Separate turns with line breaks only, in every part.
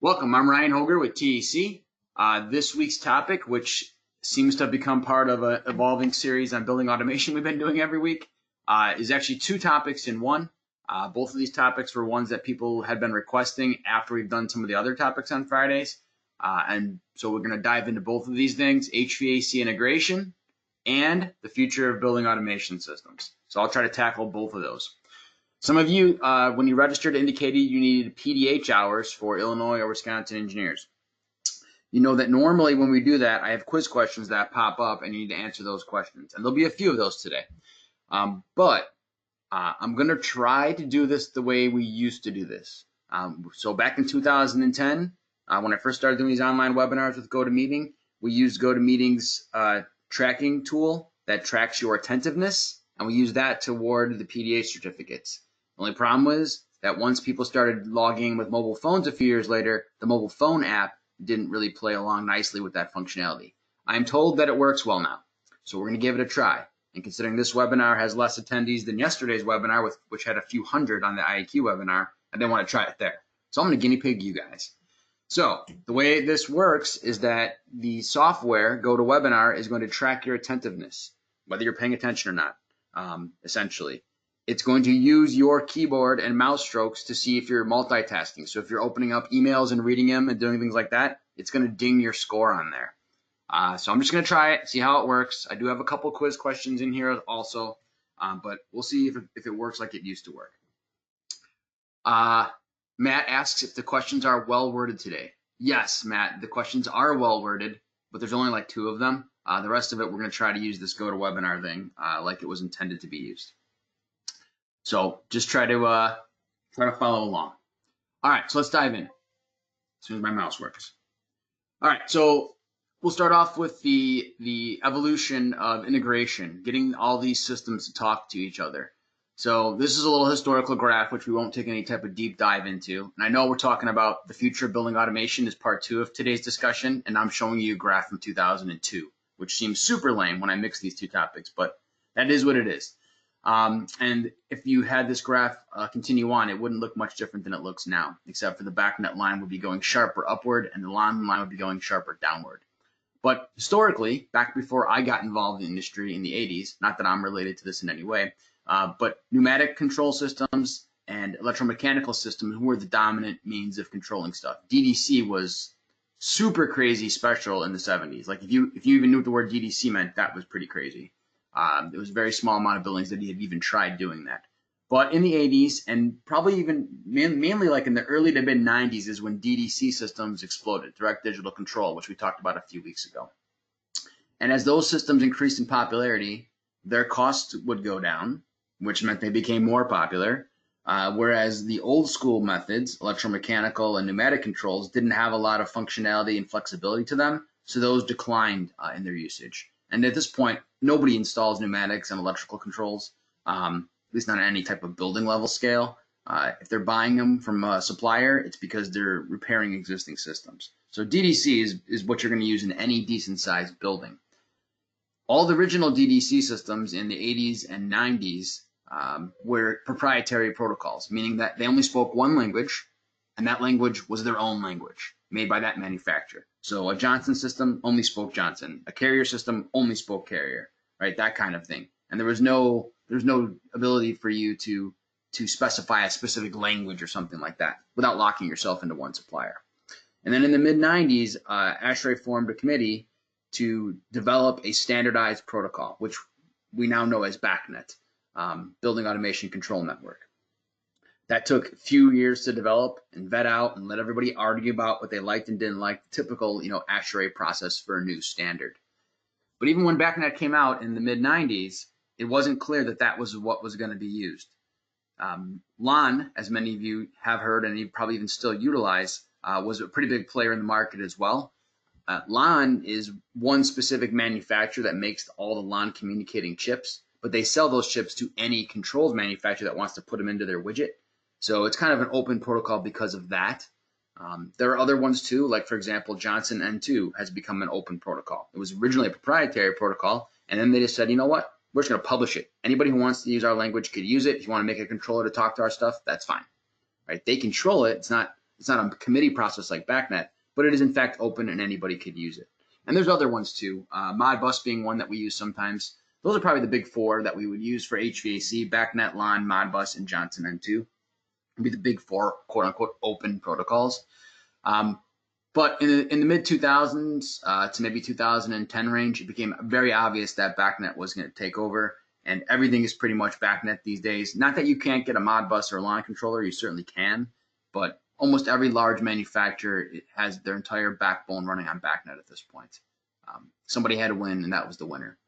Welcome, I'm Ryan Hoger with TEC. This week's topic, which seems to have become part of an evolving series on building automation we've been doing every week, is actually two topics in one. Both of these topics were ones that people had been requesting after we've done some of the other topics on Fridays. And so we're going to dive into both of these things, HVAC integration and the future of building automation systems. So I'll try to tackle both of those. Some of you, when you registered, indicated you needed PDH hours for Illinois or Wisconsin engineers. You know that normally when we do that, I have quiz questions that pop up and you need to answer those questions. And there'll be a few of those today. But I'm going to try to do this the way we used to do this. So back in 2010, when I first started doing these online webinars with GoToMeeting, we used GoToMeeting's tracking tool that tracks your attentiveness, and we used that to award the PDH certificates. The only problem was that once people started logging with mobile phones a few years later, the mobile phone app didn't really play along nicely with that functionality. I'm told that it works well now, so we're going to give it a try. And considering this webinar has less attendees than yesterday's webinar, which had a few hundred on the IAQ webinar, I didn't want to try it there. So I'm going to guinea pig you guys. So the way this works is that the software, GoToWebinar, is going to track your attentiveness, whether you're paying attention or not, essentially. It's going to use your keyboard and mouse strokes to see if you're multitasking. So if you're opening up emails and reading them and doing things like that, it's going to ding your score on there. So I'm just going to try it, see how it works. I do have a couple quiz questions in here also, but we'll see if it works like it used to work. Matt asks if the questions are well worded today. Yes, Matt, the questions are well worded, but there's only like 2 of them. The rest of it, we're going to try to use this GoToWebinar thing like it was intended to be used. So just try to follow along. All right, so let's dive in as soon as my mouse works. All right, so we'll start off with the evolution of integration, getting all these systems to talk to each other. So this is a little historical graph, which we won't take any type of deep dive into. And I know we're talking about the future of building automation is part 2 of today's discussion, and I'm showing you a graph from 2002, which seems super lame when I mix these two topics, but that is what it is. And if you had this graph continue on, it wouldn't look much different than it looks now, except for the Bacnet line would be going sharper upward and the line would be going sharper downward. But historically, back before I got involved in the industry in the 80s, not that I'm related to this in any way, but pneumatic control systems and electromechanical systems were the dominant means of controlling stuff. DDC was super crazy special in the 70s. Like if you even knew what the word DDC meant, that was pretty crazy. There was a very small amount of buildings that had even tried doing that. But in the 80s, and probably even mainly like in the early to mid 90s is when DDC systems exploded, direct digital control, which we talked about a few weeks ago. And as those systems increased in popularity, their costs would go down, which meant they became more popular. Whereas the old school methods, electromechanical and pneumatic controls, didn't have a lot of functionality and flexibility to them, so those declined in their usage. And at this point, nobody installs pneumatics and electrical controls, at least not at any type of building level scale. If they're buying them from a supplier, it's because they're repairing existing systems. So DDC is what you're going to use in any decent sized building. All the original DDC systems in the 80s and 90s were proprietary protocols, meaning that they only spoke one language, and that language was their own language, made by that manufacturer. So a Johnson system only spoke Johnson. A Carrier system only spoke Carrier, right? That kind of thing. And there's no ability for you to specify a specific language or something like that without locking yourself into one supplier. And then in the mid-90s, ASHRAE formed a committee to develop a standardized protocol, which we now know as Bacnet, Building Automation Control Network. That took a few years to develop and vet out and let everybody argue about what they liked and didn't like, the typical, ASHRAE process for a new standard. But even when Bacnet came out in the mid-90s, it wasn't clear that that was what was going to be used. LAN, as many of you have heard and you probably even still utilize, was a pretty big player in the market as well. LAN is one specific manufacturer that makes all the LAN communicating chips, but they sell those chips to any controls manufacturer that wants to put them into their widget. So it's kind of an open protocol because of that. There are other ones too, like for example, Johnson N2 has become an open protocol. It was originally a proprietary protocol, and then they just said, you know what, we're just going to publish it. Anybody who wants to use our language could use it. If you want to make a controller to talk to our stuff, that's fine. Right? They control it. It's not It's not a committee process like Bacnet, but it is in fact open and anybody could use it. And there's other ones too. Modbus being one that we use sometimes. Those are probably the big four that we would use for HVAC: Bacnet, LAN, Modbus, and Johnson N2. Would be the big four, quote unquote, open protocols. But in the mid 2000s to maybe 2010 range, it became very obvious that Bacnet was going to take over, and everything is pretty much Bacnet these days. Not that you can't get a Modbus or a LAN controller, you certainly can, but almost every large manufacturer has their entire backbone running on Bacnet at this point. Somebody had to win, and that was the winner.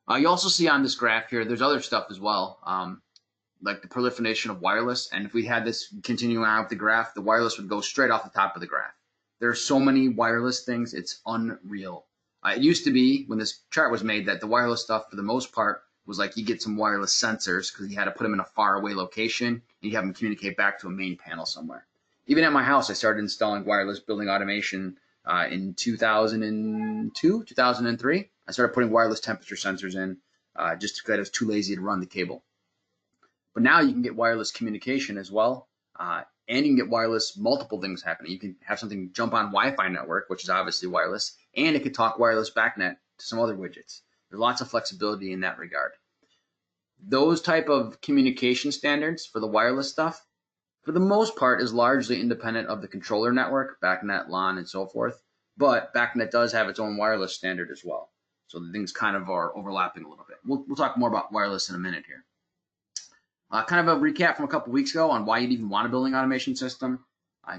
You also see on this graph here, there's other stuff as well, like the proliferation of wireless. And if we had this continuing on with the graph, the wireless would go straight off the top of the graph. There are so many wireless things, it's unreal. It used to be, when this chart was made, that the wireless stuff, for the most part, was like you get some wireless sensors because you had to put them in a faraway location and you have them communicate back to a main panel somewhere. Even at my house, I started installing wireless building automation in 2002, 2003. I started putting wireless temperature sensors in just because I was too lazy to run the cable. But now you can get wireless communication as well, and you can get wireless multiple things happening. You can have something jump on Wi-Fi network, which is obviously wireless, and it could talk wireless Bacnet to some other widgets. There's lots of flexibility in that regard. Those type of communication standards for the wireless stuff, for the most part, is largely independent of the controller network, Bacnet, LAN, and so forth. But Bacnet does have its own wireless standard as well. So the things kind of are overlapping a little bit. We'll talk more about wireless in a minute here. Kind of a recap from a couple weeks ago on why you'd even want a building automation system.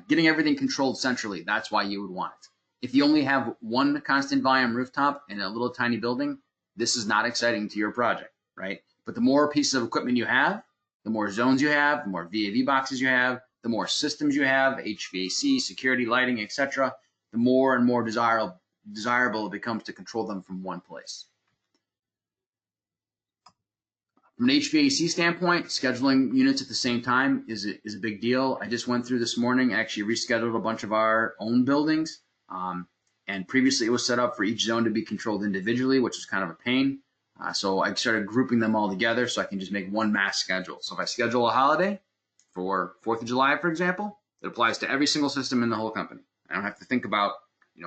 Getting everything controlled centrally, that's why you would want it. If you only have one constant volume rooftop in a little tiny building, this is not exciting to your project, right? But the more pieces of equipment you have, the more zones you have, the more VAV boxes you have, the more systems you have, HVAC, security, lighting, etc., the more and more desirable it becomes to control them from one place. From an HVAC standpoint, scheduling units at the same time is a big deal. I just went through this morning, actually rescheduled a bunch of our own buildings. And previously it was set up for each zone to be controlled individually, which is kind of a pain. So I started grouping them all together so I can just make one mass schedule. So if I schedule a holiday for 4th of July, for example, it applies to every single system in the whole company. I don't have to think about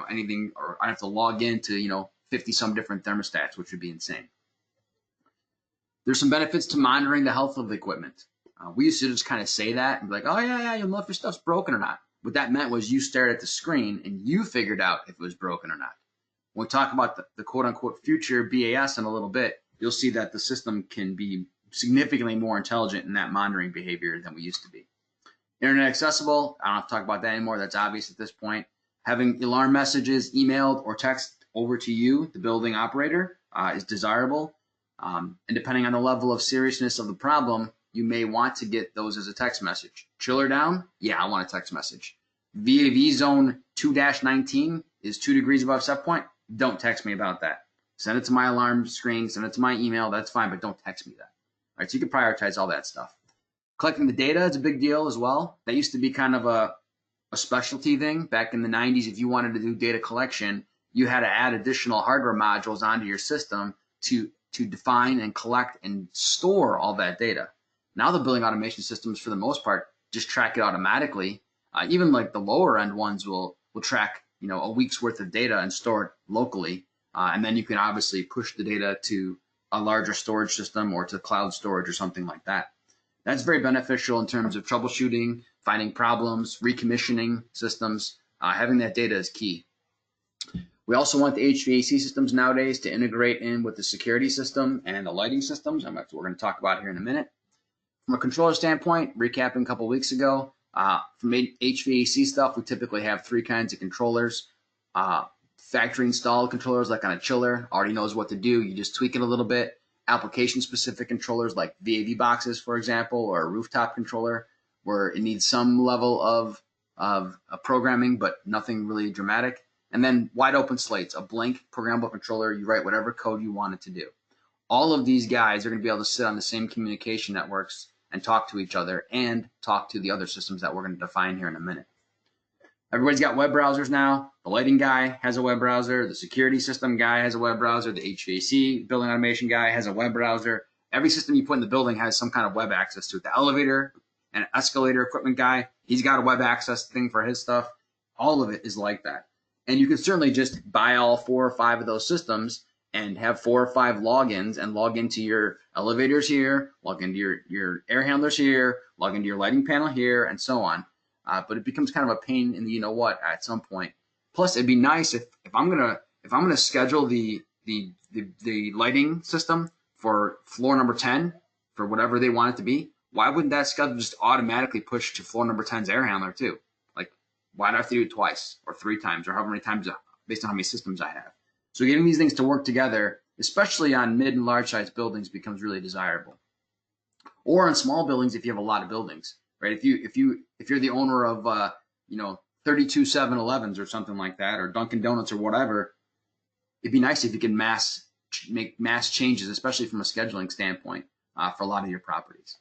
anything, or I have to log into 50 some different thermostats, which would be insane. There's some benefits to monitoring the health of the equipment. We used to just kind of say that and be like, oh yeah, you'll know if your stuff's broken or not. What that meant was you stared at the screen and you figured out if it was broken or not. When we talk about the quote unquote future BAS in a little bit, you'll see that the system can be significantly more intelligent in that monitoring behavior than we used to be. Internet accessible, I don't have to talk about that anymore. That's obvious at this point. Having alarm messages emailed or text over to you, the building operator, is desirable. And depending on the level of seriousness of the problem, you may want to get those as a text message. Chiller down? Yeah, I want a text message. VAV zone 2-19 is 2 degrees above set point. Don't text me about that. Send it to my alarm screen, send it to my email, that's fine, but don't text me that. All right, so you can prioritize all that stuff. Collecting the data is a big deal as well. That used to be kind of a specialty thing. Back in the 90s, if you wanted to do data collection, you had to add additional hardware modules onto your system to define and collect and store all that data. Now the building automation systems, for the most part, just track it automatically. Even like the lower end ones will track a week's worth of data and store it locally. And then you can obviously push the data to a larger storage system or to cloud storage or something like that. That's very beneficial in terms of troubleshooting, finding problems, recommissioning systems. Having that data is key. We also want the HVAC systems nowadays to integrate in with the security system and the lighting systems, and that's what we're going to talk about here in a minute. From a controller standpoint, recapping a couple weeks ago, from HVAC stuff, we typically have 3 kinds of controllers. Factory installed controllers, like on a chiller, already knows what to do. You just tweak it a little bit. Application specific controllers like VAV boxes, for example, or a rooftop controller, where it needs some level of programming, but nothing really dramatic. And then wide open slates, a blank programmable controller. You write whatever code you want it to do. All of these guys are going to be able to sit on the same communication networks and talk to each other and talk to the other systems that we're going to define here in a minute. Everybody's got web browsers now. The lighting guy has a web browser. The security system guy has a web browser. The HVAC building automation guy has a web browser. Every system you put in the building has some kind of web access to it. The elevator and escalator equipment guy He's got a web access thing for his stuff. All of it is like that. And you can certainly just buy all 4 or 5 of those systems and have 4 or 5 logins and log into your elevators here, log into your air handlers here, log into your lighting panel here, and so on. But it becomes kind of a pain in the you know what at some point. Plus, it'd be nice if I'm gonna schedule the lighting system for floor number 10 for whatever they want it to be. Why wouldn't that schedule just automatically push to floor number 10's air handler too? Like, why do I have to do it twice or 3 times or however many times based on how many systems I have? So getting these things to work together, especially on mid and large size buildings, becomes really desirable. Or on small buildings if you have a lot of buildings, right? If you're the owner of 32 7-Elevens or something like that, or Dunkin' Donuts or whatever, it'd be nice if you can make mass changes, especially from a scheduling standpoint, for a lot of your properties.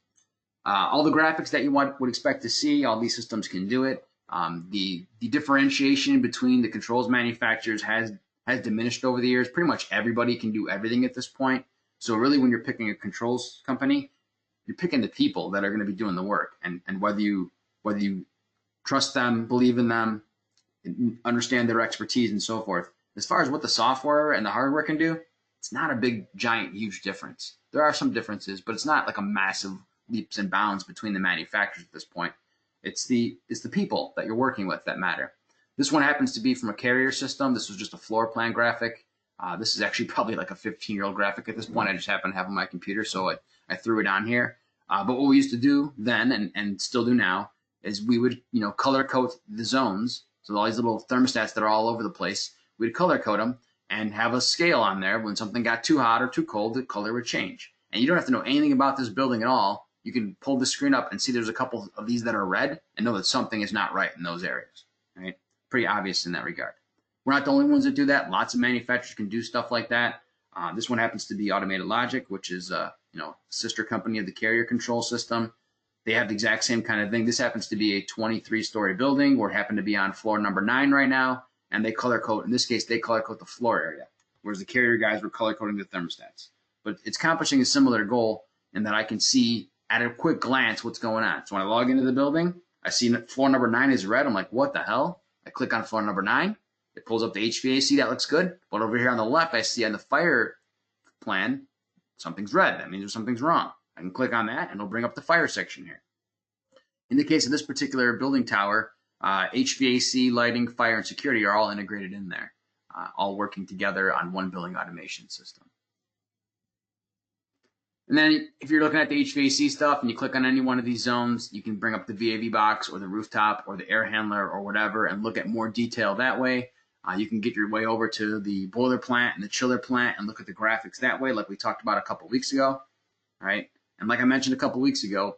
All the graphics that you would expect to see, all these systems can do it. The differentiation between the controls manufacturers has diminished over the years. Pretty much everybody can do everything at this point. So really, when you're picking a controls company, you're picking the people that are going to be doing the work, and whether you trust them, believe in them, understand their expertise, and so forth. As far as what the software and the hardware can do, it's not a big, giant, huge difference. There are some differences, but it's not like a massive leaps and bounds between the manufacturers at this point. It's the people that you're working with that matter. This one happens to be from a Carrier system. This was just a floor plan graphic. This is actually probably like a 15-year-old graphic at this point. I just happen to have on my computer, so I threw it on here. But what we used to do then and still do now is we would color code the zones. So all these little thermostats that are all over the place, we'd color code them and have a scale on there. When something got too hot or too cold, the color would change. And you don't have to know anything about this building at all. You can pull the screen up and see there's a couple of these that are red and know that something is not right in those areas. Right? Pretty obvious in that regard. We're not the only ones that do that. Lots of manufacturers can do stuff like that. This one happens to be Automated Logic, which is sister company of the Carrier control system. They have the exact same kind of thing. This happens to be a 23-story building. We're happen to be on floor number 9 right now, and they color code. In this case, they color code the floor area, whereas the Carrier guys were color coding the thermostats. But it's accomplishing a similar goal in that I can see at a quick glance what's going on. So when I log into the building, I see floor number 9 is red. I'm like, what the hell? I click on floor number 9. It pulls up the HVAC. That looks good. But over here on the left, I see on the fire plan, something's red. That means something's wrong. I can click on that, and it'll bring up the fire section here. In the case of this particular building tower, HVAC, lighting, fire, and security are all integrated in there, all working together on one building automation system. And then if you're looking at the HVAC stuff and you click on any one of these zones, you can bring up the VAV box or the rooftop or the air handler or whatever and look at more detail that way. You can get your way over to the boiler plant and the chiller plant and look at the graphics that way, like we talked about a couple weeks ago. All right. And like I mentioned a couple weeks ago,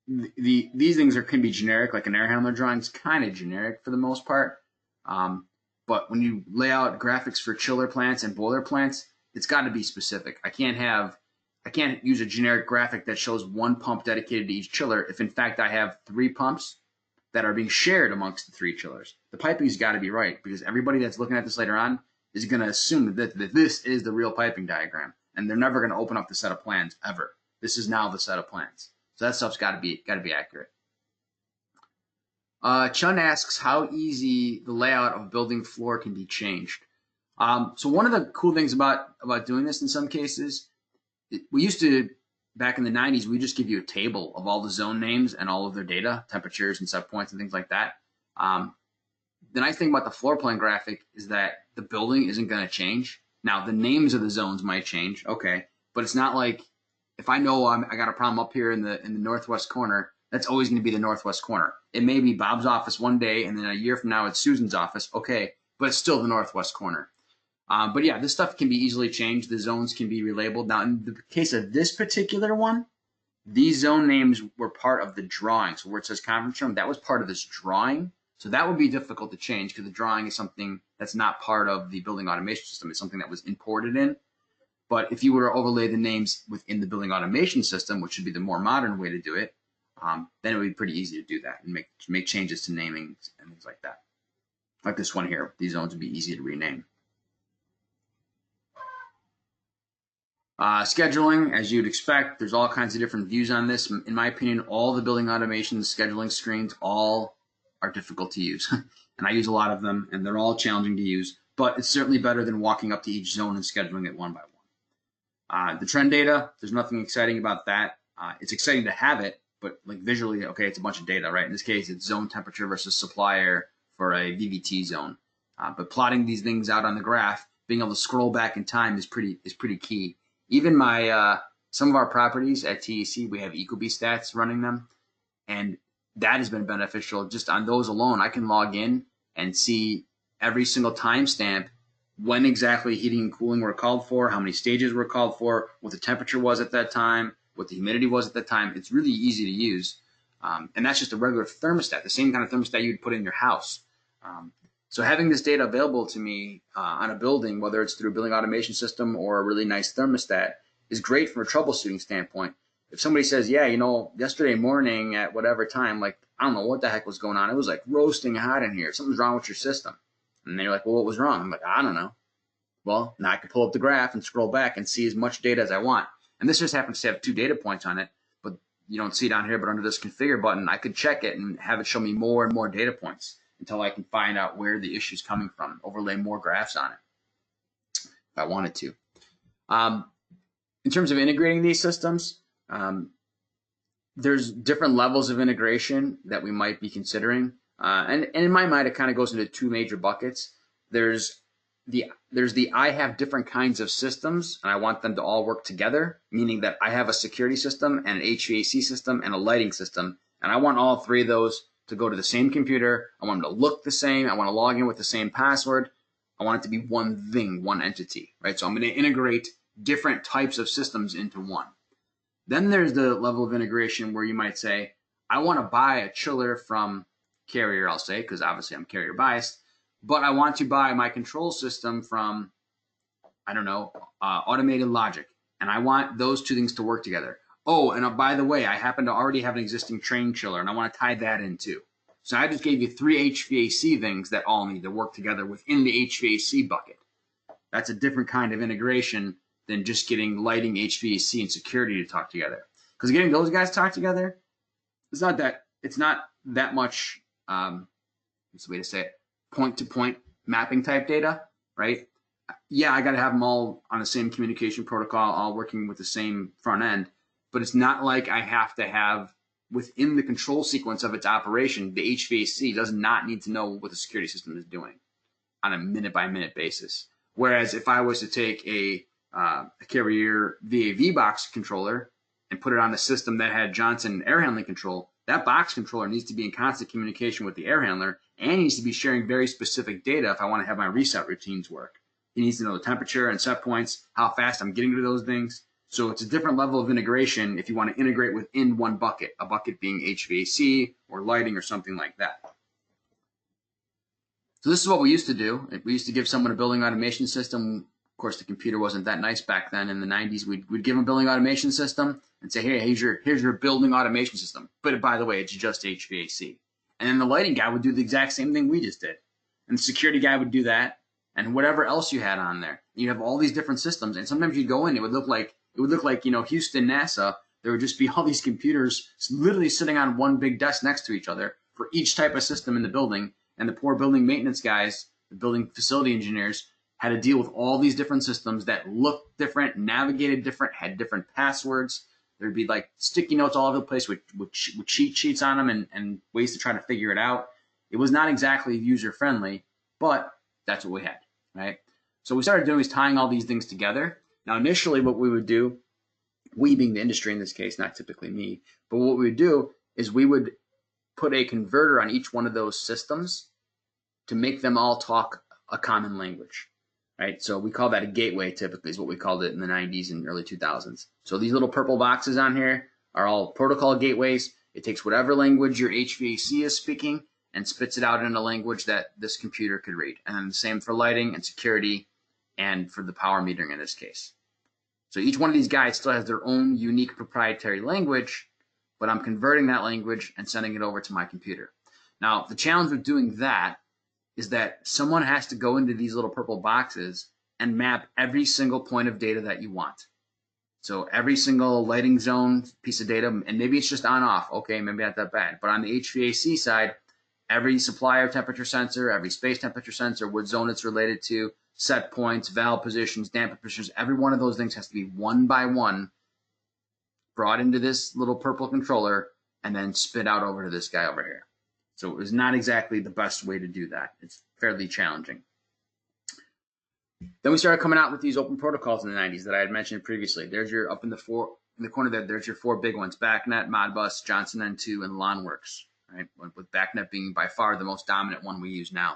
these things can be generic, like an air handler drawing is kind of generic for the most part. But when you lay out graphics for chiller plants and boiler plants, it's got to be specific. I can't use a generic graphic that shows one pump dedicated to each chiller if in fact I have 3 pumps that are being shared amongst the 3 chillers. The piping's got to be right, because everybody that's looking at this later on is going to assume that this is the real piping diagram, and they're never going to open up the set of plans ever. This is now the set of plans. So that stuff's got to be accurate. Chun asks how easy the layout of a building floor can be changed. So one of the cool things about doing this in some cases, we used to, back in the 90s, we just give you a table of all the zone names and all of their data, temperatures and set points and things like that. The nice thing about the floor plan graphic is that the building isn't going to change. Now, the names of the zones might change, okay, but it's not like if I know I got a problem up here in the northwest corner, that's always going to be the northwest corner. It may be Bob's office one day, and then a year from now it's Susan's office, okay, but it's still the northwest corner. But yeah, this stuff can be easily changed. The zones can be relabeled. Now, in the case of this particular one, these zone names were part of the drawing. So where it says conference room, that was part of this drawing. So that would be difficult to change because the drawing is something that's not part of the building automation system. It's something that was imported in. But if you were to overlay the names within the building automation system, which would be the more modern way to do it, then it would be pretty easy to do that and make changes to namings and things like that. Like this one here, these zones would be easy to rename. Scheduling, as you'd expect, there's all kinds of different views on this. In my opinion, all the building automation scheduling screens all are difficult to use. And I use a lot of them, and they're all challenging to use, but it's certainly better than walking up to each zone and scheduling it one by one. The trend data, there's nothing exciting about that. It's exciting to have it, but like visually, okay, it's a bunch of data, right? In this case, it's zone temperature versus supply air for a VVT zone. But plotting these things out on the graph, being able to scroll back in time is pretty key. Even my some of our properties at TEC, we have Ecobee stats running them, and that has been beneficial. Just on those alone, I can log in and see every single timestamp when exactly heating and cooling were called for, how many stages were called for, what the temperature was at that time, what the humidity was at that time. It's really easy to use, and that's just a regular thermostat, the same kind of thermostat you'd put in your house. So having this data available to me on a building, whether it's through a building automation system or a really nice thermostat, is great from a troubleshooting standpoint. If somebody says, yeah, yesterday morning at whatever time, like, I don't know what the heck was going on. It was like roasting hot in here. Something's wrong with your system. And they're like, well, what was wrong? I'm like, I don't know. Well, now I can pull up the graph and scroll back and see as much data as I want. And this just happens to have 2 data points on it, but you don't see it down here, but under this configure button, I could check it and have it show me more and more data points until I can find out where the issue is coming from, overlay more graphs on it if I wanted to. In terms of integrating these systems, there's different levels of integration that we might be considering. And in my mind, it kind of goes into 2 major buckets. There's the I have different kinds of systems and I want them to all work together, meaning that I have a security system and an HVAC system and a lighting system, and I want all 3 of those to go to the same computer. I want them to look the same. I want to log in with the same password. I want it to be one thing, one entity, right? So I'm going to integrate different types of systems into one. Then there's the level of integration where you might say, I want to buy a chiller from Carrier, I'll say, because obviously I'm Carrier biased, but I want to buy my control system from, I don't know, Automated Logic, and I want those 2 things to work together. Oh, and by the way, I happen to already have an existing train chiller, and I want to tie that in too. So I just gave you 3 HVAC things that all need to work together within the HVAC bucket. That's a different kind of integration than just getting lighting, HVAC, and security to talk together. Because getting those guys to talk together, it's not that much, what's the way to say it, point-to-point mapping type data, right? Yeah, I got to have them all on the same communication protocol, all working with the same front end, but it's not like I have to have within the control sequence of its operation, the HVAC does not need to know what the security system is doing on a minute-by-minute basis. Whereas if I was to take a Carrier VAV box controller and put it on a system that had Johnson air handling control, that box controller needs to be in constant communication with the air handler and needs to be sharing very specific data if I want to have my reset routines work. He needs to know the temperature and set points, how fast I'm getting to those things. So it's a different level of integration if you want to integrate within one bucket, a bucket being HVAC or lighting or something like that. So this is what we used to do. We used to give someone a building automation system. Of course, the computer wasn't that nice back then in the 90s. We'd give them a building automation system and say, hey, here's your building automation system. But by the way, it's just HVAC. And then the lighting guy would do the exact same thing we just did. And the security guy would do that and whatever else you had on there. You have all these different systems. And sometimes you'd go in, it would look like, Houston, NASA. There would just be all these computers literally sitting on one big desk next to each other for each type of system in the building. And the poor building maintenance guys, the building facility engineers, had to deal with all these different systems that looked different, navigated different, had different passwords. There'd be like sticky notes all over the place with cheat sheets on them and ways to try to figure it out. It was not exactly user-friendly, but that's what we had, right? So we started doing is tying all these things together. Now, initially what we would do, we being the industry in this case, not typically me, but what we would do is we would put a converter on each one of those systems to make them all talk a common language, right? So we call that a gateway typically is what we called it in the 90s and early 2000s. So these little purple boxes on here are all protocol gateways. It takes whatever language your HVAC is speaking and spits it out in a language that this computer could read. And then the same for lighting and security and for the power metering in this case. So each one of these guys still has their own unique proprietary language, but I'm converting that language and sending it over to my computer. Now, the challenge with doing that is that someone has to go into these little purple boxes and map every single point of data that you want. So every single lighting zone piece of data, and maybe it's just on off. Okay, maybe not that bad. But on the HVAC side, every supplier temperature sensor, every space temperature sensor, what zone it's related to, set points, valve positions, damper positions, every one of those things has to be one by one brought into this little purple controller and then spit out over to this guy over here. So it was not exactly the best way to do that. It's fairly challenging. Then we started coming out with these open protocols in the 90s that I had mentioned previously. There's your, up in the corner there, there's your 4 big ones: Bacnet, Modbus, Johnson N2, and Lawnworks, right? With Bacnet being by far the most dominant one we use now.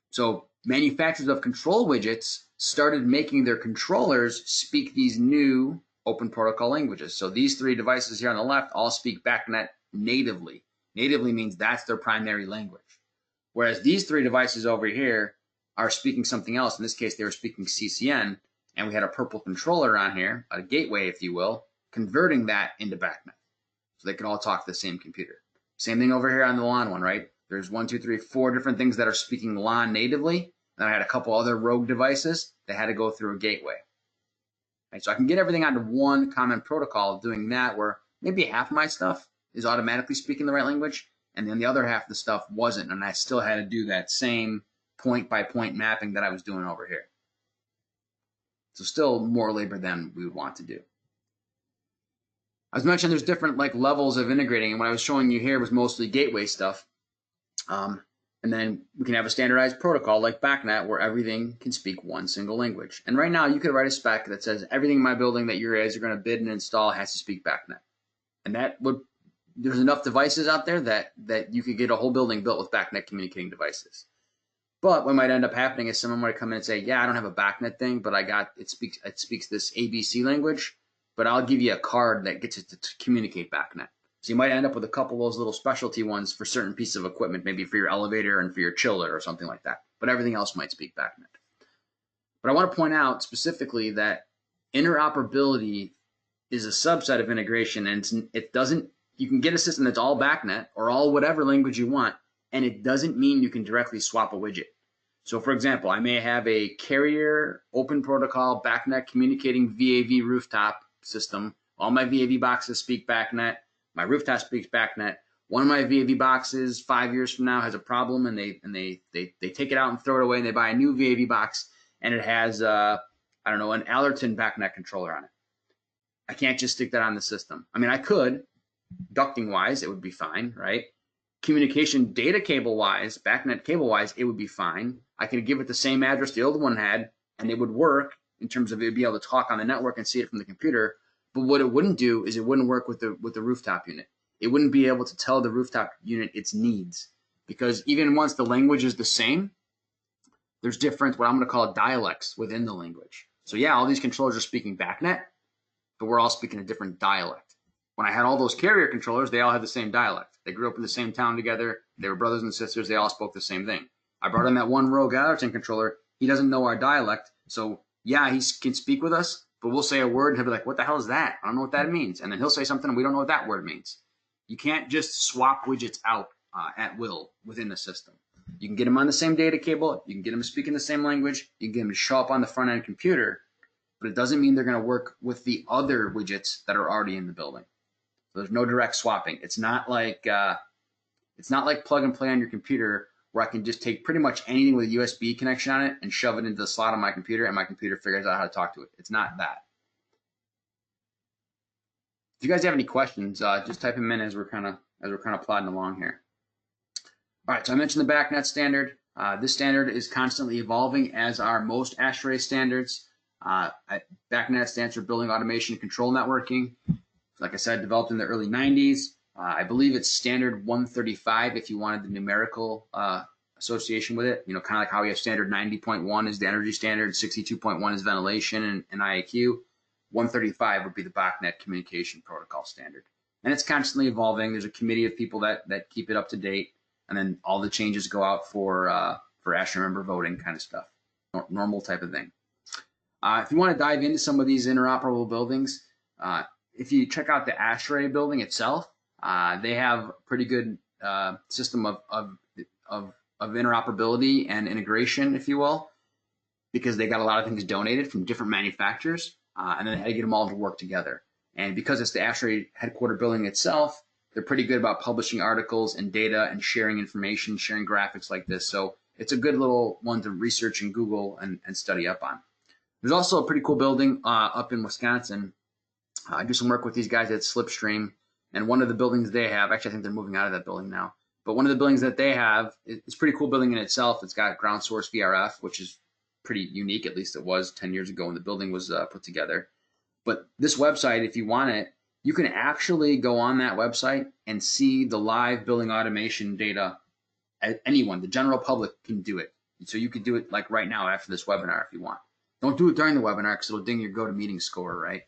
So manufacturers of control widgets started making their controllers speak these new open protocol languages. So these 3 devices here on the left all speak Bacnet natively. Natively means that's their primary language. Whereas these 3 devices over here are speaking something else. In this case, they were speaking CCN, and we had a purple controller on here, a gateway, if you will, converting that into Bacnet. So they could all talk to the same computer. Same thing over here on the LAN one, right? There's 1, 2, 3, 4 different things that are speaking LAN natively. And I had a couple other rogue devices that had to go through a gateway. Right, so I can get everything onto one common protocol doing that, where maybe half of my stuff is automatically speaking the right language, and then the other half of the stuff wasn't, and I still had to do that same point-by-point mapping that I was doing over here. So still more labor than we would want to do. As mentioned, there's different levels of integrating, and what I was showing you here was mostly gateway stuff. And then we can have a standardized protocol like Bacnet where everything can speak one single language. And right now you could write a spec that says everything in my building that you guys are going to bid and install has to speak Bacnet. And that would, there's enough devices out there that you could get a whole building built with Bacnet communicating devices. But what might end up happening is someone might come in and say, yeah, I don't have a Bacnet thing, but it speaks this ABC language, but I'll give you a card that gets it to communicate Bacnet. So you might end up with a couple of those little specialty ones for certain pieces of equipment, maybe for your elevator and for your chiller or something like that. But everything else might speak Bacnet. But I want to point out specifically that interoperability is a subset of integration, and it doesn't, you can get a system that's all Bacnet or all whatever language you want, and it doesn't mean you can directly swap a widget. So for example, I may have a carrier open protocol Bacnet communicating VAV rooftop system. All my VAV boxes speak Bacnet. My rooftop speaks Bacnet. One of my VAV boxes 5 years from now has a problem, and they take it out and throw it away, and they buy a new VAV box, and it has I don't know, an Allerton Bacnet controller on it. I can't just stick that on the system. I mean, I could, ducting wise, it would be fine, right? Communication data cable wise, Bacnet cable wise, it would be fine. I could give it the same address the old one had, and it would work in terms of it would be able to talk on the network and see it from the computer. But what it wouldn't do is it wouldn't work with the rooftop unit. It wouldn't be able to tell the rooftop unit its needs, because even once the language is the same, there's different, what I'm going to call dialects within the language. So yeah, all these controllers are speaking Bacnet, but we're all speaking a different dialect. When I had all those carrier controllers, they all had the same dialect. They grew up in the same town together. They were brothers and sisters. They all spoke the same thing. I brought in that one rogue Allerton controller. He doesn't know our dialect. So yeah, he can speak with us, but we'll say a word and he'll be like, what the hell is that? I don't know what that means. And then he'll say something and we don't know what that word means. You can't just swap widgets out at will within the system. You can get them on the same data cable. You can get them speaking the same language. You can get them to show up on the front end computer, but it doesn't mean they're going to work with the other widgets that are already in the building. So there's no direct swapping. It's not like plug and play on your computer where I can just take pretty much anything with a USB connection on it and shove it into the slot on my computer and my computer figures out how to talk to it. It's not that. If you guys have any questions, just type them in as we're kind of plodding along here. All right, so I mentioned the Bacnet standard. This standard is constantly evolving, as are most ASHRAE standards. Bacnet stands for Building Automation and Control Networking. Like I said, developed in the early 90s. I believe it's standard 135 if you wanted the numerical association with it. You know, kind of like how we have standard 90.1 is the energy standard, 62.1 is ventilation and IAQ. 135 would be the Bacnet communication protocol standard. And it's constantly evolving. There's a committee of people that keep it up to date. And then all the changes go out for ASHRAE member voting kind of stuff. Normal type of thing. If you want to dive into some of these interoperable buildings, if you check out the ASHRAE building itself, they have a pretty good system of interoperability and integration, if you will, because they got a lot of things donated from different manufacturers. and then they had to get them all to work together. And because it's the ASHRAE headquarter building itself, they're pretty good about publishing articles and data and sharing information, sharing graphics like this. So it's a good little one to research and Google and study up on. There's also a pretty cool building up in Wisconsin. I do some work with these guys at Slipstream, and one of the buildings they have, actually I think they're moving out of that building now, but one of the buildings that they have, it's a pretty cool building in itself. It's got ground source VRF, which is pretty unique, at least it was 10 years ago when the building was put together. But this website, if you want it, you can actually go on that website and see the live building automation data. Anyone, the general public can do it. So you could do it like right now after this webinar if you want. Don't do it during the webinar because it'll ding your GoToMeeting score, right,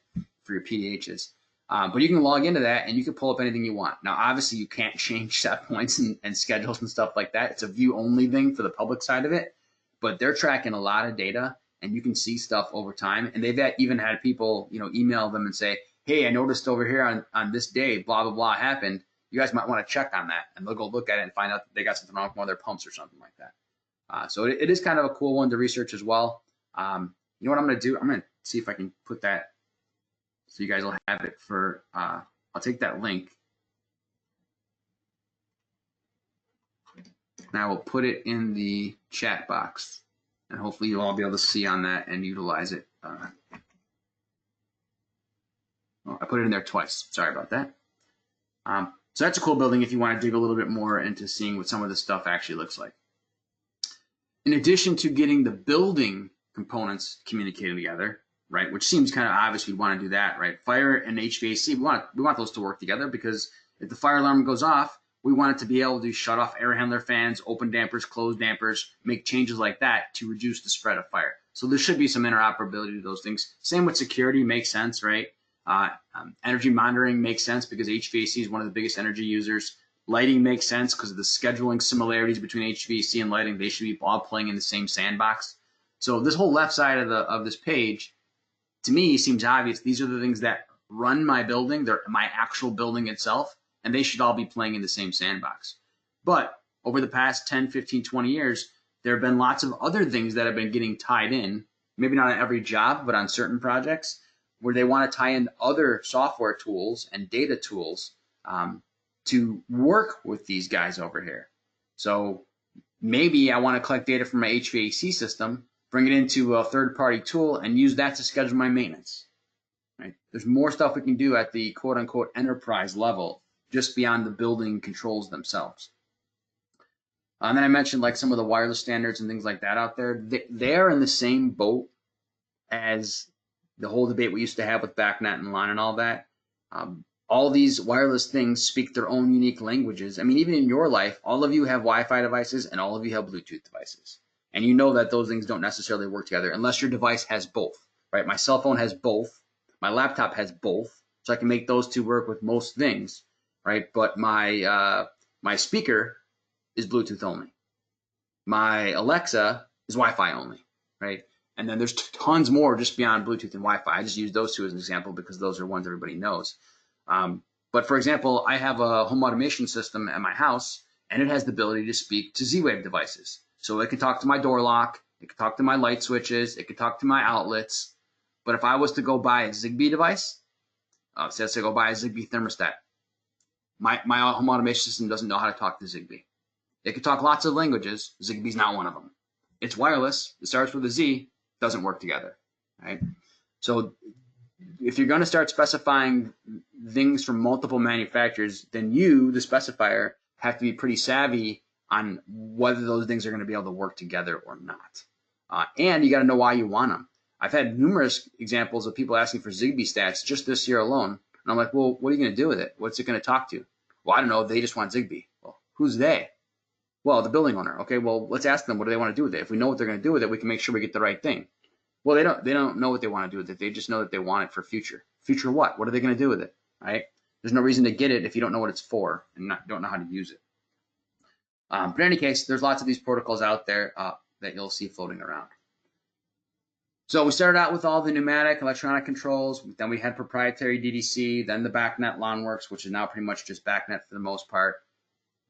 for your PDHs. But you can log into that and you can pull up anything you want. Now, obviously, you can't change set points and schedules and stuff like that. It's a view-only thing for the public side of it. But they're tracking a lot of data, and you can see stuff over time. And they've even had people, email them and say, hey, I noticed over here on this day, blah, blah, blah happened. You guys might want to check on that. And they'll go look at it and find out that they got something wrong with one of their pumps or something like that. So it is kind of a cool one to research as well. You know what I'm going to do? I'm going to see if I can put that so you guys will have it for, I'll take that link. And I will put it in the chat box. And hopefully you'll all be able to see on that and utilize it. I put it in there twice. Sorry about that. So that's a cool building if you want to dig a little bit more into seeing what some of this stuff actually looks like. In addition to getting the building components communicating together, right, which seems kind of obvious we'd want to do that, right? Fire and HVAC, we want those to work together because if the fire alarm goes off, we want it to be able to shut off air handler fans, open dampers, close dampers, make changes like that to reduce the spread of fire. So there should be some interoperability to those things. Same with security, makes sense, right? Energy monitoring makes sense because HVAC is one of the biggest energy users. Lighting makes sense because of the scheduling similarities between HVAC and lighting. They should be all playing in the same sandbox. So this whole left side of this page, to me, seems obvious. These are the things that run my building. They're my actual building itself, and they should all be playing in the same sandbox. But over the past 10, 15, 20 years, there have been lots of other things that have been getting tied in, maybe not on every job, but on certain projects, where they want to tie in other software tools and data tools to work with these guys over here. So maybe I want to collect data from my HVAC system, bring it into a third-party tool, and use that to schedule my maintenance. Right? There's more stuff we can do at the quote-unquote enterprise level, just beyond the building controls themselves. And then I mentioned like some of the wireless standards and things like that out there. They're in the same boat as the whole debate we used to have with Bacnet and LAN and all that. All these wireless things speak their own unique languages. I mean, even in your life, all of you have Wi-Fi devices and all of you have Bluetooth devices. And you know that those things don't necessarily work together unless your device has both, right? My cell phone has both. My laptop has both. So I can make those two work with most things, right? But my speaker is Bluetooth only. My Alexa is Wi-Fi only, right? And then there's tons more just beyond Bluetooth and Wi-Fi. I just use those two as an example because those are ones everybody knows. But for example, I have a home automation system at my house, and it has the ability to speak to Z-Wave devices. So it can talk to my door lock, it can talk to my light switches, it can talk to my outlets. But if I was to go buy a Zigbee device, say let's say go buy a Zigbee thermostat, my home automation system doesn't know how to talk to Zigbee. It can talk lots of languages. Zigbee's not one of them. It's wireless. It starts with a Z. Doesn't work together, right? So if you're going to start specifying things from multiple manufacturers, then you, the specifier, have to be pretty savvy on whether those things are going to be able to work together or not. And you got to know why you want them. I've had numerous examples of people asking for Zigbee stats just this year alone. And I'm like, well, what are you going to do with it? What's it going to talk to? Well, I don't know. They just want Zigbee. Well, who's they? Well, the building owner. Okay, well, let's ask them what do they want to do with it. If we know what they're going to do with it, we can make sure we get the right thing. Well, they don't know what they want to do with it. They just know that they want it for future. Future what? What are they going to do with it? Right? There's no reason to get it if you don't know what it's for and don't know how to use it. But in any case, there's lots of these protocols out there that you'll see floating around. So we started out with all the pneumatic electronic controls. Then we had proprietary DDC. Then the Bacnet LANWorks, which is now pretty much just Bacnet for the most part.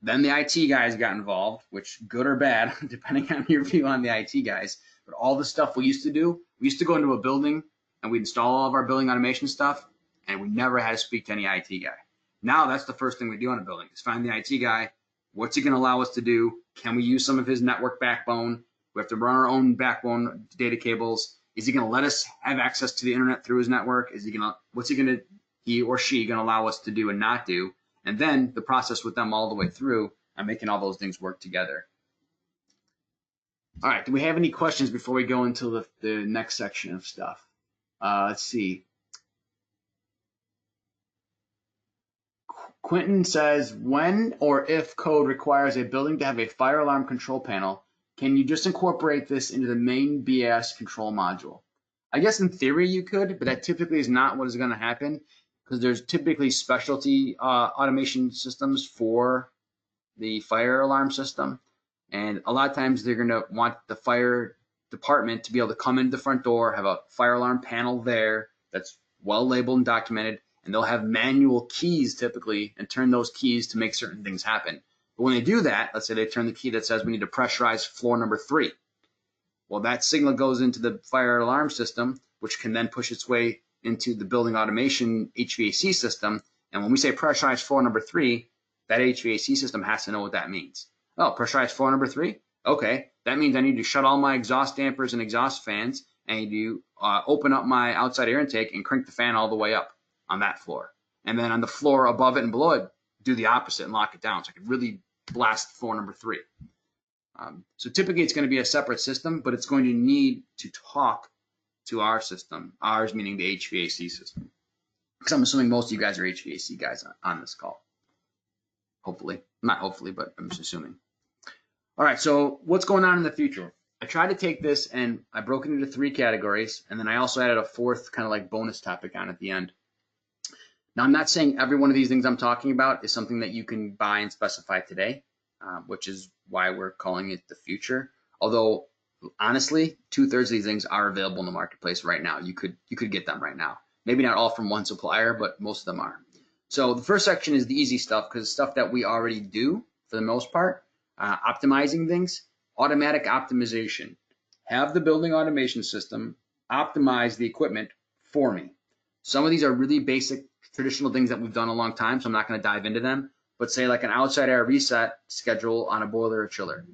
Then the IT guys got involved, which good or bad, depending on your view on the IT guys. But all the stuff we used to do, we used to go into a building and we'd install all of our building automation stuff, and we never had to speak to any IT guy. Now that's the first thing we do on a building is find the IT guy. What's he going to allow us to do? Can we use some of his network backbone? We have to run our own backbone data cables. Is he going to let us have access to the internet through his network? What's he or she going to allow us to do and not do? And then the process with them all the way through and making all those things work together. All right, do we have any questions before we go into the next section of stuff? Let's see. Quentin says, when or if code requires a building to have a fire alarm control panel, can you just incorporate this into the main BAS control module? I guess in theory you could, but that typically is not what is going to happen because there's typically specialty automation systems for the fire alarm system. And a lot of times they're going to want the fire department to be able to come into the front door, have a fire alarm panel there that's well labeled and documented, and they'll have manual keys typically and turn those keys to make certain things happen. But when they do that, let's say they turn the key that says we need to pressurize floor number 3. Well, that signal goes into the fire alarm system, which can then push its way into the building automation HVAC system. And when we say pressurize floor number 3, that HVAC system has to know what that means. Oh, pressurize floor number 3? Okay, that means I need to shut all my exhaust dampers and exhaust fans, and I need to open up my outside air intake and crank the fan all the way up on that floor. And then on the floor above it and below it, do the opposite and lock it down so I can really blast floor number 3. So typically it's going to be a separate system, but it's going to need to talk to our system, ours meaning the HVAC system. Because I'm assuming most of you guys are HVAC guys on this call. Hopefully. Not hopefully, but I'm just assuming. All right, so what's going on in the future? I tried to take this and I broke it into 3 categories, and then I also added a 4th kind of like bonus topic on at the end. Now, I'm not saying every one of these things I'm talking about is something that you can buy and specify today, which is why we're calling it the future. Although, honestly, 2/3 of these things are available in the marketplace right now. You could get them right now. Maybe not all from one supplier, but most of them are. So the first section is the easy stuff because it's stuff that we already do for the most part. Optimizing things, automatic optimization. Have the building automation system optimize the equipment for me. Some of these are really basic traditional things that we've done a long time, so I'm not going to dive into them. But say like an outside air reset schedule on a boiler or chiller,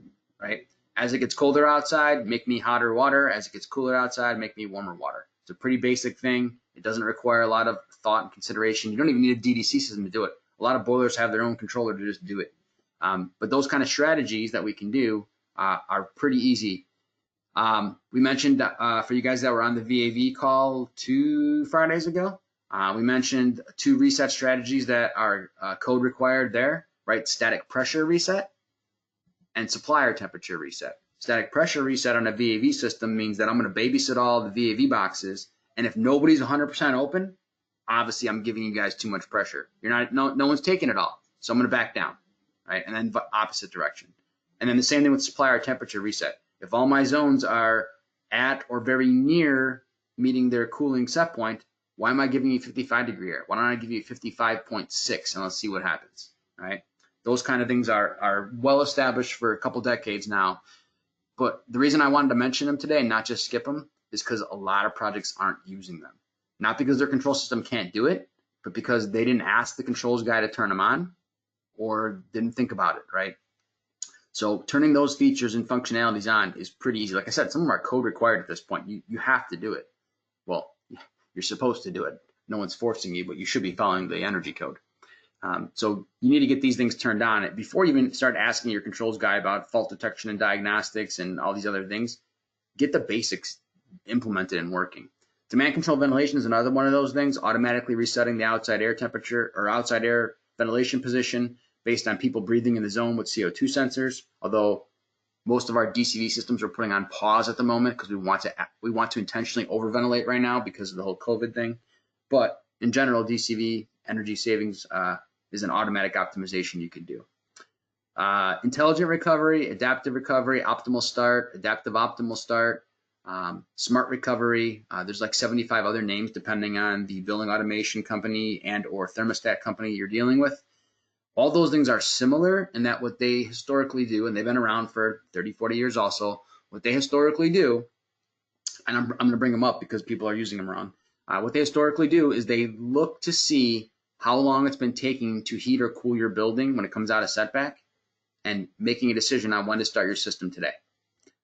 right? As it gets colder outside, make me hotter water. As it gets cooler outside, make me warmer water. It's a pretty basic thing. It doesn't require a lot of thought and consideration. You don't even need a DDC system to do it. A lot of boilers have their own controller to just do it. But those kind of strategies that we can do are pretty easy. We mentioned for you guys that were on the VAV call 2 Fridays ago, we mentioned 2 reset strategies that are code required there, right? Static pressure reset and supplier temperature reset. Static pressure reset on a VAV system means that I'm going to babysit all the VAV boxes, and if nobody's 100% open, obviously I'm giving you guys too much pressure. No one's taking it all, so I'm going to back down, right? And then opposite direction. And then the same thing with supplier temperature reset. If all my zones are at or very near meeting their cooling set point, why am I giving you 55 degree air? Why don't I give you 55.6 and let's see what happens, right? Those kind of things are well established for a couple decades now. But the reason I wanted to mention them today and not just skip them is because a lot of projects aren't using them. Not because their control system can't do it, but because they didn't ask the controls guy to turn them on or didn't think about it, right? So turning those features and functionalities on is pretty easy. Like I said, some of them are code required at this point. You have to do it. Well, you're supposed to do it. No one's forcing you, but you should be following the energy code. So you need to get these things turned on. Before you even start asking your controls guy about fault detection and diagnostics and all these other things, get the basics implemented and working. Demand control ventilation is another one of those things, automatically resetting the outside air temperature or outside air ventilation position based on people breathing in the zone with CO2 sensors, although most of our DCV systems are putting on pause at the moment because we want to intentionally overventilate right now because of the whole COVID thing. But in general, DCV energy savings is an automatic optimization you can do. Intelligent recovery, adaptive recovery, optimal start, adaptive optimal start, smart recovery. There's like 75 other names depending on the building automation company and or thermostat company you're dealing with. All those things are similar in that what they historically do, and they've been around for 30, 40 years also, what they historically do and I'm going to bring them up because people are using them wrong. What they historically do is they look to see how long it's been taking to heat or cool your building when it comes out of setback, and making a decision on when to start your system today.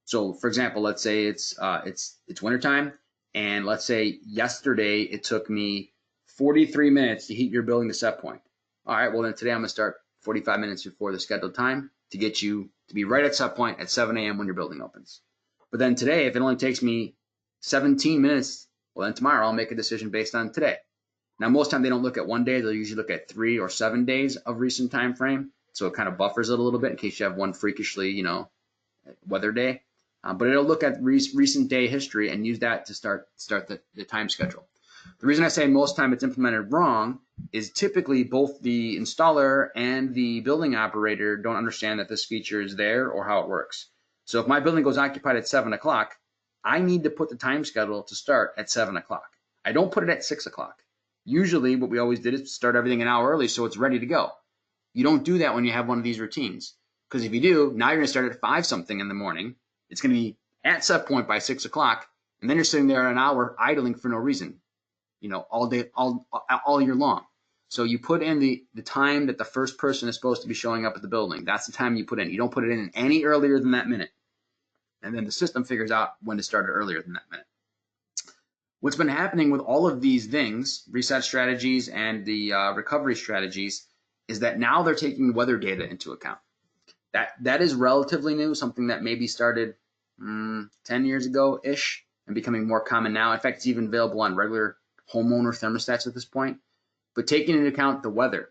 So, for example, let's say it's wintertime, and let's say yesterday it took me 43 minutes to heat your building to set point. All right, well then today I'm going to start 45 minutes before the scheduled time to get you to be right at set point at 7 a.m. when your building opens. But then today, if it only takes me 17 minutes, well then tomorrow I'll make a decision based on today. Now, most time they don't look at 1 day, they'll usually look at 3 or 7 days of recent time frame. So it kind of buffers it a little bit in case you have one freakishly, weather day. But it'll look at recent day history and use that to start the time schedule. The reason I say most time it's implemented wrong is typically both the installer and the building operator don't understand that this feature is there or how it works. So if my building goes occupied at 7 o'clock, I need to put the time schedule to start at 7 o'clock. I don't put it at 6 o'clock. Usually what we always did is start everything an hour early so it's ready to go. You don't do that when you have one of these routines, because if you do, now you're going to start at 5 something in the morning. It's going to be at set point by 6 o'clock, and then you're sitting there an hour idling for no reason, all day, all year long. So you put in the time that the first person is supposed to be showing up at the building. That's the time you put in. You don't put it in any earlier than that minute. And then the system figures out when to start it earlier than that minute. What's been happening with all of these things, reset strategies and the recovery strategies, is that now they're taking weather data into account. That is relatively new, something that maybe started 10 years ago-ish and becoming more common now. In fact, it's even available on regular homeowner thermostats at this point. But taking into account the weather.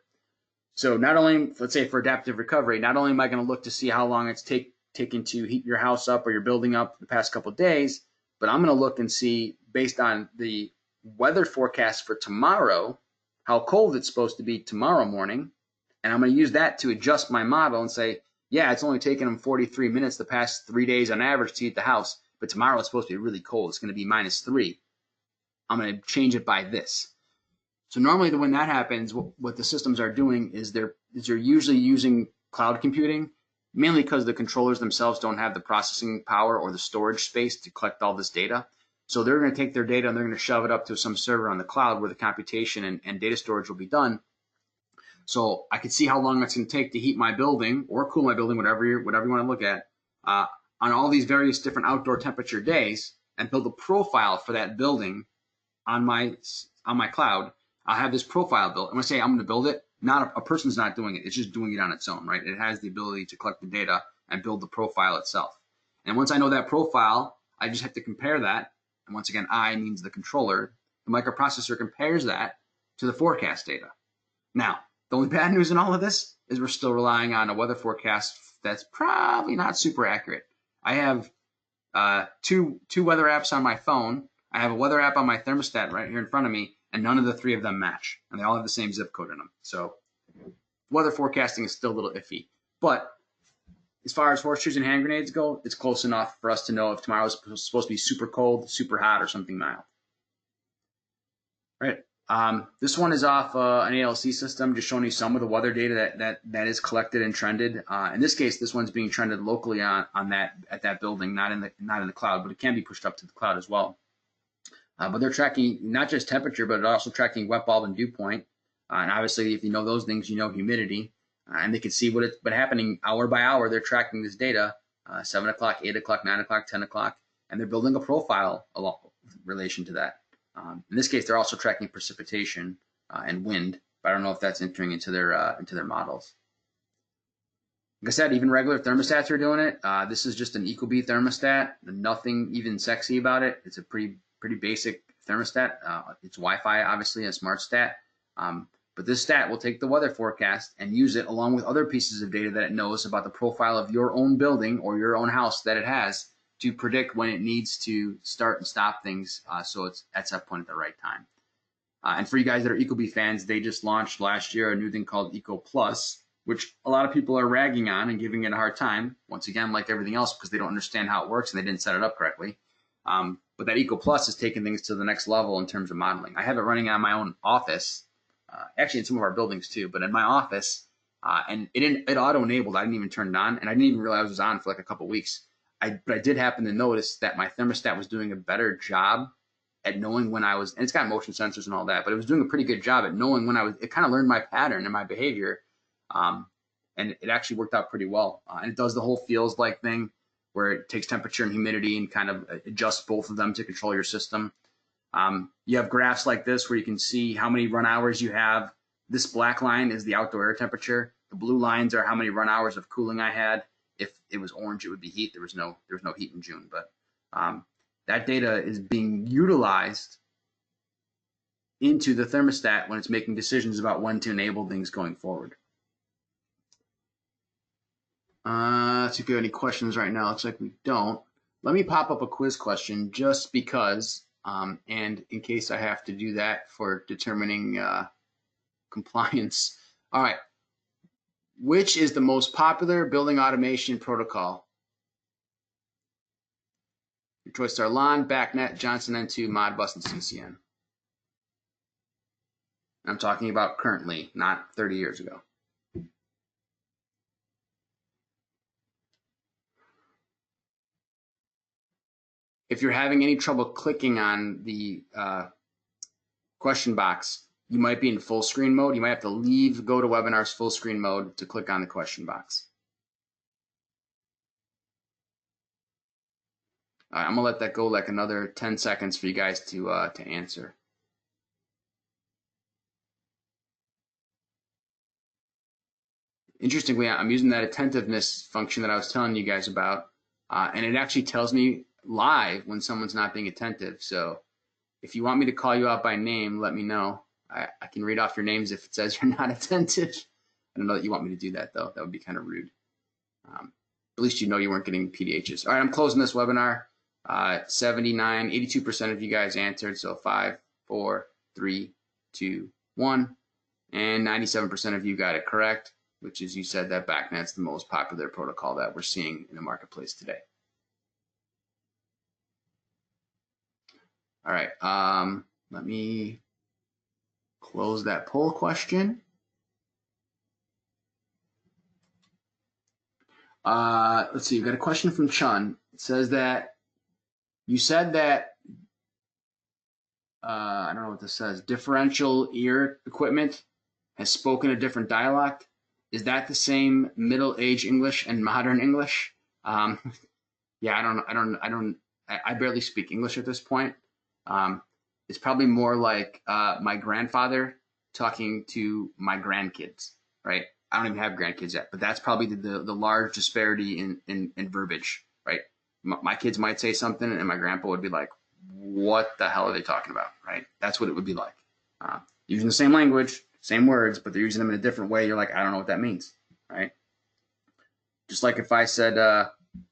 So not only, let's say for adaptive recovery, not only am I going to look to see how long it's taken to heat your house up or your building up the past couple of days, but I'm going to look and see, based on the weather forecast for tomorrow, how cold it's supposed to be tomorrow morning. And I'm going to use that to adjust my model and say, yeah, it's only taken them 43 minutes the past 3 days on average to heat the house, but tomorrow it's supposed to be really cold. It's going to be -3. I'm going to change it by this. So normally when that happens, what the systems are doing is they're usually using cloud computing, mainly because the controllers themselves don't have the processing power or the storage space to collect all this data. So they're going to take their data and they're going to shove it up to some server on the cloud where the computation and data storage will be done. So I can see how long it's going to take to heat my building or cool my building, whatever you want to look at, on all these various different outdoor temperature days, and build a profile for that building on my cloud. I'll have this profile built. I'm going to say I'm going to build it. Not a person's not doing it. It's just doing it on its own, right? It has the ability to collect the data and build the profile itself. And once I know that profile, I just have to compare that. And once again, I means the controller. The microprocessor compares that to the forecast data. Now, the only bad news in all of this is we're still relying on a weather forecast that's probably not super accurate. I have two weather apps on my phone. I have a weather app on my thermostat right here in front of me, and none of the 3 of them match. And they all have the same zip code in them. So weather forecasting is still a little iffy. But as far as horseshoes and hand grenades go, it's close enough for us to know if tomorrow is supposed to be super cold, super hot, or something mild. Right. This one is off an ALC system, just showing you some of the weather data that is collected and trended. In this case, this one's being trended locally at that building, not in the cloud, but it can be pushed up to the cloud as well. But they're tracking not just temperature, but also tracking wet bulb and dew point. And obviously, if you know those things, you know humidity. And they can see what's happening hour by hour. They're tracking this data, 7 o'clock, 8 o'clock, 9 o'clock, 10 o'clock, and they're building a profile in relation to that. In this case, they're also tracking precipitation and wind, but I don't know if that's entering into their models. Like I said, even regular thermostats are doing it. This is just an Ecobee thermostat. Nothing even sexy about it. It's a pretty basic thermostat. It's Wi-Fi, obviously, a smart stat. But this stat will take the weather forecast and use it along with other pieces of data that it knows about the profile of your own building or your own house that it has to predict when it needs to start and stop things so it's at that point at the right time. And for you guys that are Ecobee fans, they just launched last year a new thing called Eco Plus, which a lot of people are ragging on and giving it a hard time, once again, like everything else, because they don't understand how it works and they didn't set it up correctly. But that Eco Plus is taking things to the next level in terms of modeling. I have it running on my own office, actually in some of our buildings too, but in my office, and it auto-enabled. I didn't even turn it on, and I didn't even realize it was on for like a couple weeks. but I did happen to notice that my thermostat was doing a better job at knowing when I was, and it's got motion sensors and all that, but it was doing a pretty good job at knowing when I was, it kind of learned my pattern and my behavior. And it actually worked out pretty well. And it does the whole feels like thing where it takes temperature and humidity and kind of adjusts both of them to control your system. You have graphs like this where you can see how many run hours you have. This black line is the outdoor air temperature. The blue lines are how many run hours of cooling I had. If it was orange, it would be heat. There was no heat in June, but that data is being utilized into the thermostat when it's making decisions about when to enable things going forward. Let's see if we have any questions right now. Looks like we don't. Let me pop up a quiz question just because, and in case I have to do that for determining compliance. All right. Which is the most popular building automation protocol? Your choices are LAN, Bacnet, Johnson N2, Modbus, and CCN. I'm talking about currently, not 30 years ago. If you're having any trouble clicking on the question box, you might be in full screen mode. You might have to leave GoToWebinar's full screen mode to click on the question box. All right, I'm gonna let that go like another 10 seconds for you guys to answer. Interestingly, I'm using that attentiveness function that I was telling you guys about, and it actually tells me live when someone's not being attentive. So if you want me to call you out by name, let me know. I can read off your names if it says you're not attentive. I don't know that you want me to do that, though. That would be kind of rude. At least you know you weren't getting PDHs. All right, I'm closing this webinar. 82% of you guys answered. So 5, 4, 3, 2, 1. And 97% of you got it correct, which is you said that Bacnet's the most popular protocol that we're seeing in the marketplace today. All right, let me close that poll question. Let's see, we've got a question from Chun. It says that you said that, I don't know what this says, differential ear equipment has spoken a different dialect. Is that the same middle-age English and modern English? Yeah, I barely speak English at this point. It's probably more like my grandfather talking to my grandkids, right? I don't even have grandkids yet, but that's probably the large disparity in verbiage, right? My kids might say something and my grandpa would be like, what the hell are they talking about, right? That's what it would be like. Using the same language, same words, but they're using them in a different way. You're like, I don't know what that means, right? Just like if I said,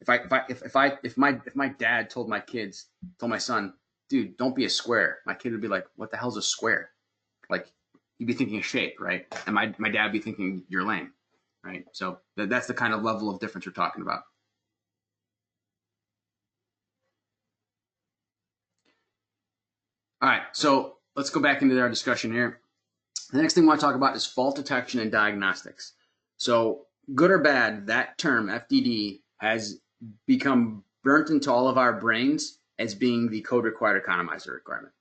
if my dad told my son, dude, don't be a square. My kid would be like, what the hell's a square? Like, he'd be thinking shape, right? And my dad would be thinking you're lame, right? So that's the kind of level of difference we're talking about. All right, so let's go back into our discussion here. The next thing we want to talk about is fault detection and diagnostics. So good or bad, that term, FDD, has become burnt into all of our brains as being the code required economizer requirement,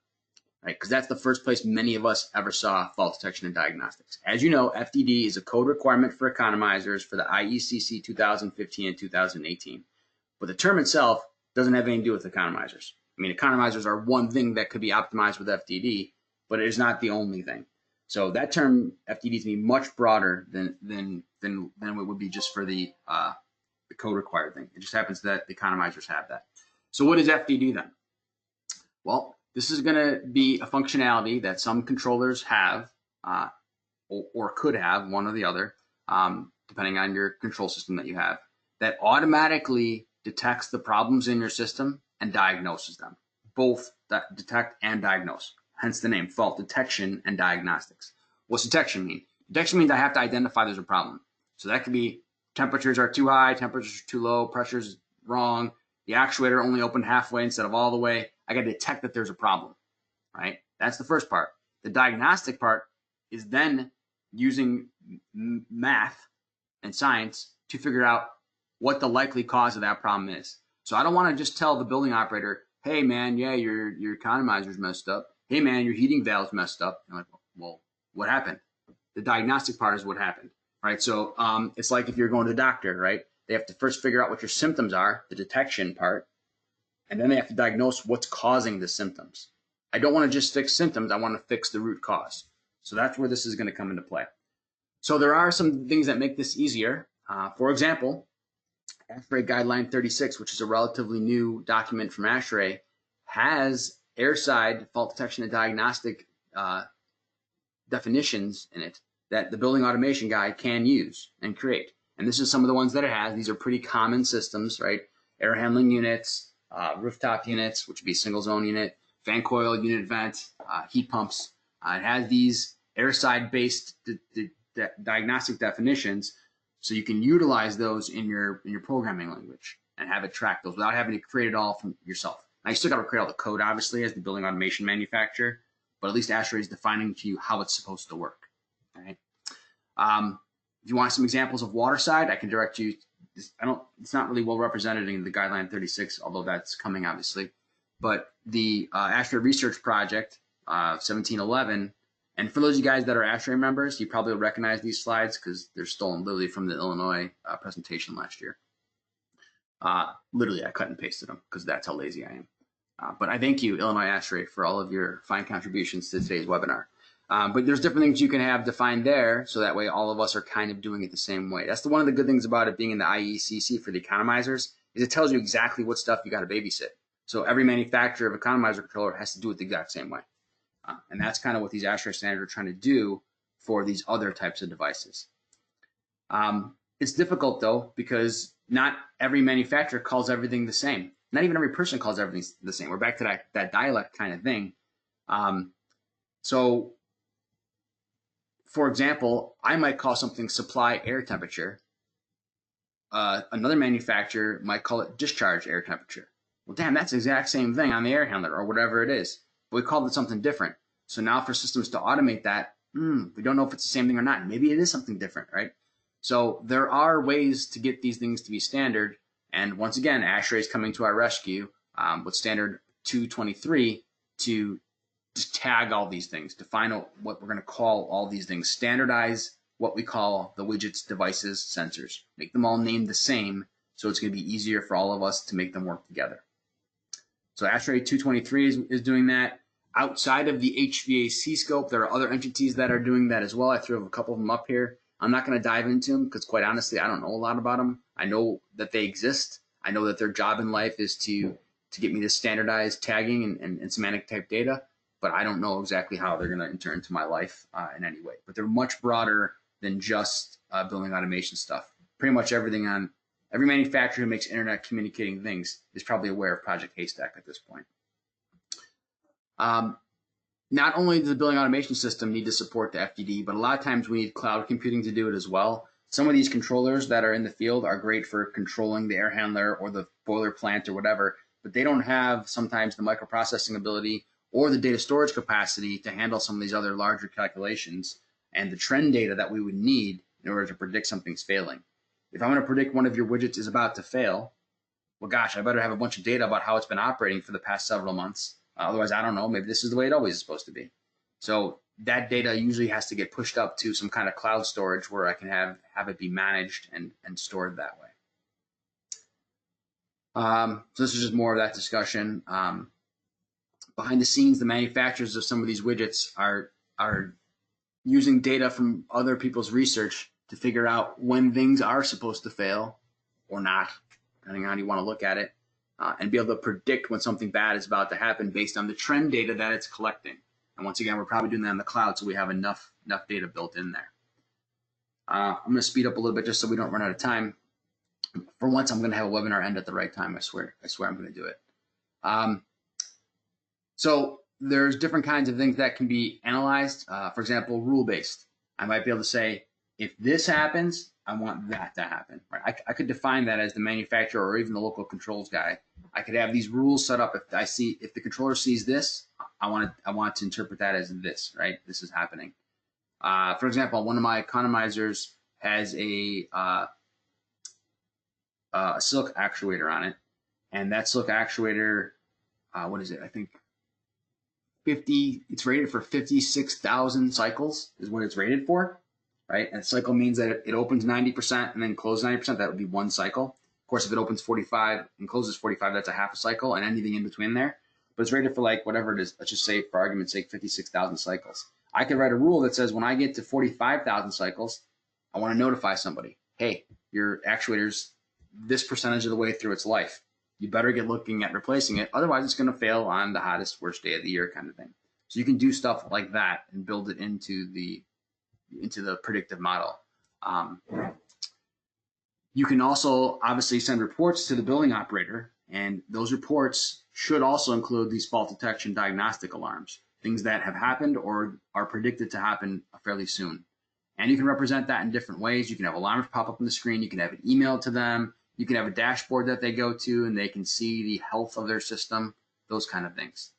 right? Because that's the first place many of us ever saw fault detection and diagnostics. As you know, FDD is a code requirement for economizers for the IECC 2015 and 2018. But the term itself doesn't have anything to do with economizers. I mean, economizers are one thing that could be optimized with FDD, but it is not the only thing. So that term FDD is to be much broader than it would be just for the code required thing. It just happens that the economizers have that. So what is FDD then? Well, this is going to be a functionality that some controllers have or could have, one or the other, depending on your control system that you have, that automatically detects the problems in your system and diagnoses them. Both detect and diagnose. Hence the name, fault detection and diagnostics. What's detection mean? Detection means I have to identify there's a problem. So that could be temperatures are too high, temperatures are too low, pressure's wrong, the actuator only opened halfway instead of all the way. I got to detect that there's a problem, right? That's the first part. The diagnostic part is then using math and science to figure out what the likely cause of that problem is. So I don't want to just tell the building operator, hey man, yeah, your economizer's messed up. Hey man, your heating valve's messed up. I'm like, well, what happened? The diagnostic part is what happened, right? So it's like if you're going to the doctor, right? They have to first figure out what your symptoms are, the detection part, and then they have to diagnose what's causing the symptoms. I don't want to just fix symptoms. I want to fix the root cause. So that's where this is going to come into play. So there are some things that make this easier. For example, ASHRAE Guideline 36, which is a relatively new document from ASHRAE, has airside fault detection and diagnostic definitions in it that the building automation guy can use and create. And this is some of the ones that it has. These are pretty common systems, right? Air handling units, rooftop units, which would be a single zone unit, fan coil unit vent, heat pumps. It has these airside based diagnostic definitions, so you can utilize those in your programming language and have it track those without having to create it all from yourself. Now you still got to create all the code, obviously, as the building automation manufacturer, but at least ASHRAE is defining to you how it's supposed to work. All right. If you want some examples of water side, I can direct you. It's not really well represented in the Guideline 36, although that's coming obviously. But the ASHRAE Research Project 1711, and for those of you guys that are ASHRAE members, you probably will recognize these slides because they're stolen literally from the Illinois presentation last year. Literally, I cut and pasted them because that's how lazy I am. But I thank you, Illinois ASHRAE, for all of your fine contributions to today's webinar. But there's different things you can have defined there, so that way all of us are kind of doing it the same way. That's one of the good things about it being in the IECC for the economizers, is it tells you exactly what stuff you got to babysit. So every manufacturer of economizer controller has to do it the exact same way. And that's kind of what these ASHRAE standards are trying to do for these other types of devices. It's difficult though, because not every manufacturer calls everything the same. Not even every person calls everything the same. We're back to that dialect kind of thing. So for example, I might call something supply air temperature. Another manufacturer might call it discharge air temperature. Well, damn, that's the exact same thing on the air handler or whatever it is. But we called it something different. So now for systems to automate that, we don't know if it's the same thing or not. Maybe it is something different, right? So there are ways to get these things to be standard. And once again, ASHRAE is coming to our rescue with standard 223 to tag all these things, define what we're going to call all these things, standardize what we call the widgets, devices, sensors, make them all named the same, so it's going to be easier for all of us to make them work together. So ASHRAE 223 is doing that. Outside of the HVAC scope, there are other entities that are doing that as well. I threw a couple of them up here. I'm not going to dive into them because quite honestly, I don't know a lot about them. I know that they exist. I know that their job in life is to get me this standardized tagging and semantic type data, but I don't know exactly how they're going to enter into my life in any way. But they're much broader than just building automation stuff. Pretty much everything on every manufacturer who makes internet communicating things is probably aware of Project Haystack at this point. Not only does the building automation system need to support the FDD, but a lot of times we need cloud computing to do it as well. Some of these controllers that are in the field are great for controlling the air handler or the boiler plant or whatever, but they don't have sometimes the microprocessing ability or the data storage capacity to handle some of these other larger calculations and the trend data that we would need in order to predict something's failing. If I'm going to predict one of your widgets is about to fail, well, gosh, I better have a bunch of data about how it's been operating for the past several months. Otherwise, I don't know, maybe this is the way it always is supposed to be. So that data usually has to get pushed up to some kind of cloud storage where I can have it be managed and stored that way. So this is just more of that discussion. Behind the scenes, the manufacturers of some of these widgets are using data from other people's research to figure out when things are supposed to fail or not, depending on how you want to look at it. And be able to predict when something bad is about to happen based on the trend data that it's collecting. And once again, we're probably doing that in the cloud, so we have enough data built in there. I'm going to speed up a little bit just so we don't run out of time. For once, I'm going to have a webinar end at the right time. I swear I'm going to do it. So there's different kinds of things that can be analyzed. For example, rule-based. I might be able to say, if this happens, I want that to happen. Right? I could define that as the manufacturer or even the local controls guy. I could have these rules set up. If the controller sees this, I want to interpret that as this. Right? This is happening. For example, one of my economizers has a silk actuator on it, and that Silk actuator, what is it? I think 50. It's rated for 56,000 cycles is what it's rated for, right? And cycle means that it opens 90% and then closes 90%. That would be one cycle. Of course, if it opens 45 and closes 45, that's a half a cycle, and anything in between there. But it's rated for like whatever it is. Let's just say, for argument's sake, 56,000 cycles. I could write a rule that says when I get to 45,000 cycles, I want to notify somebody, hey, your actuator's this percentage of the way through its life. You better get looking at replacing it. Otherwise, it's going to fail on the hottest, worst day of the year kind of thing. So you can do stuff like that and build it into the predictive model. You can also obviously send reports to the billing operator, and those reports should also include these fault detection diagnostic alarms, things that have happened or are predicted to happen fairly soon. And you can represent that in different ways. You can have alarms pop up on the screen. You can have it emailed to them. You can have a dashboard that they go to and they can see the health of their system, those kind of things.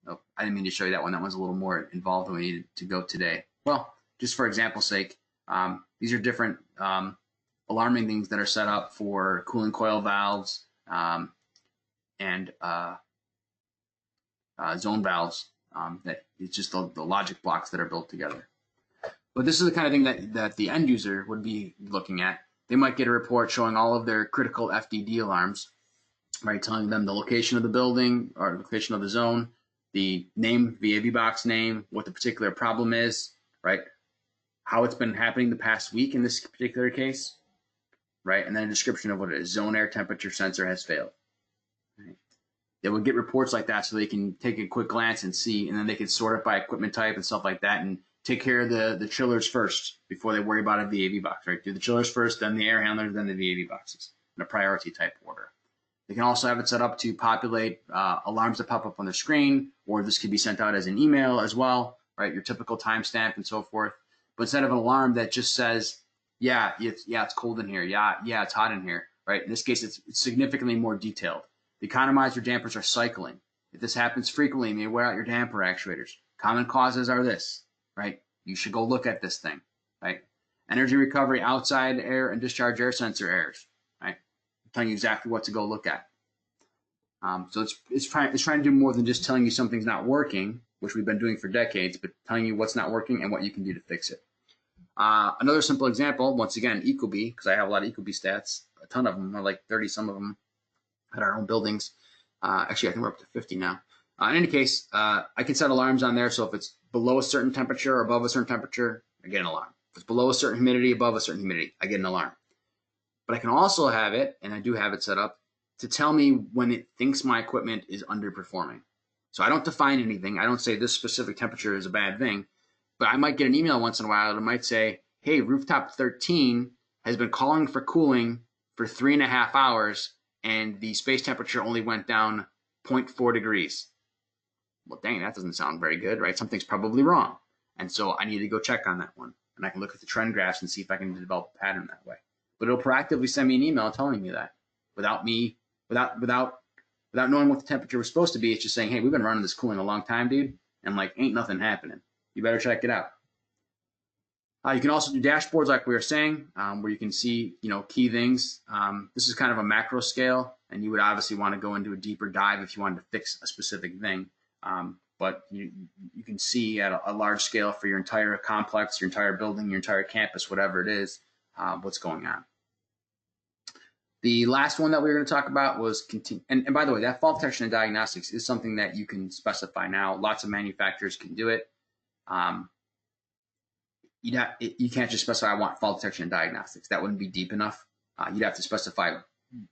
Oh, I didn't mean to show you that one. That one's a little more involved than we needed to go today. Well, just for example's sake, these are different alarming things that are set up for cooling coil valves and zone valves. That it's just the logic blocks that are built together. But this is the kind of thing that the end user would be looking at. They might get a report showing all of their critical FDD alarms, right? Telling them the location of the building or the location of the zone, the name, VAV box name, what the particular problem is, right? How it's been happening the past week in this particular case, right? And then a description of what it is. Zone air temperature sensor has failed. Right? They would get reports like that so they can take a quick glance and see, and then they can sort it by equipment type and stuff like that and take care of the chillers first before they worry about a VAV box, right? Do the chillers first, then the air handlers, then the VAV boxes in a priority type order. They can also have it set up to populate alarms that pop up on the screen, or this could be sent out as an email as well, right? Your typical timestamp and so forth. But instead of an alarm that just says, yeah, it's cold in here. Yeah, it's hot in here, right? In this case, it's significantly more detailed. The economizer dampers are cycling. If this happens frequently, you may wear out your damper actuators. Common causes are this, right? You should go look at this thing, right? Energy recovery, outside air and discharge air sensor errors, right? I'm telling you exactly what to go look at. So it's trying to do more than just telling you something's not working, which we've been doing for decades, but telling you what's not working and what you can do to fix it. Another simple example, once again, Ecobee, because I have a lot of Ecobee stats, a ton of them, like 30 some of them at our own buildings. Actually, I think we're up to 50 now. In any case, I can set alarms on there, so if it's below a certain temperature or above a certain temperature, I get an alarm. If it's below a certain humidity, above a certain humidity, I get an alarm. But I can also have it, and I do have it set up, to tell me when it thinks my equipment is underperforming. So I don't define anything. I don't say this specific temperature is a bad thing, but I might get an email once in a while that might say, hey, rooftop 13 has been calling for cooling for 3.5 hours, and the space temperature only went down 0.4 degrees. Well, dang, that doesn't sound very good, right? Something's probably wrong. And so I need to go check on that one. And I can look at the trend graphs and see if I can develop a pattern that way. But it'll proactively send me an email telling me that without knowing what the temperature was supposed to be. It's just saying, hey, we've been running this cooling a long time, dude. And like, ain't nothing happening. You better check it out. You can also do dashboards like we were saying, where you can see, key things. This is kind of a macro scale, and you would obviously want to go into a deeper dive if you wanted to fix a specific thing. But you can see at a large scale for your entire complex, your entire building, your entire campus, whatever it is, what's going on. The last one that we were going to talk about was and by the way, that fault detection and diagnostics is something that you can specify now. Lots of manufacturers can do it. You can't just specify, I want fault detection and diagnostics. That wouldn't be deep enough. You'd have to specify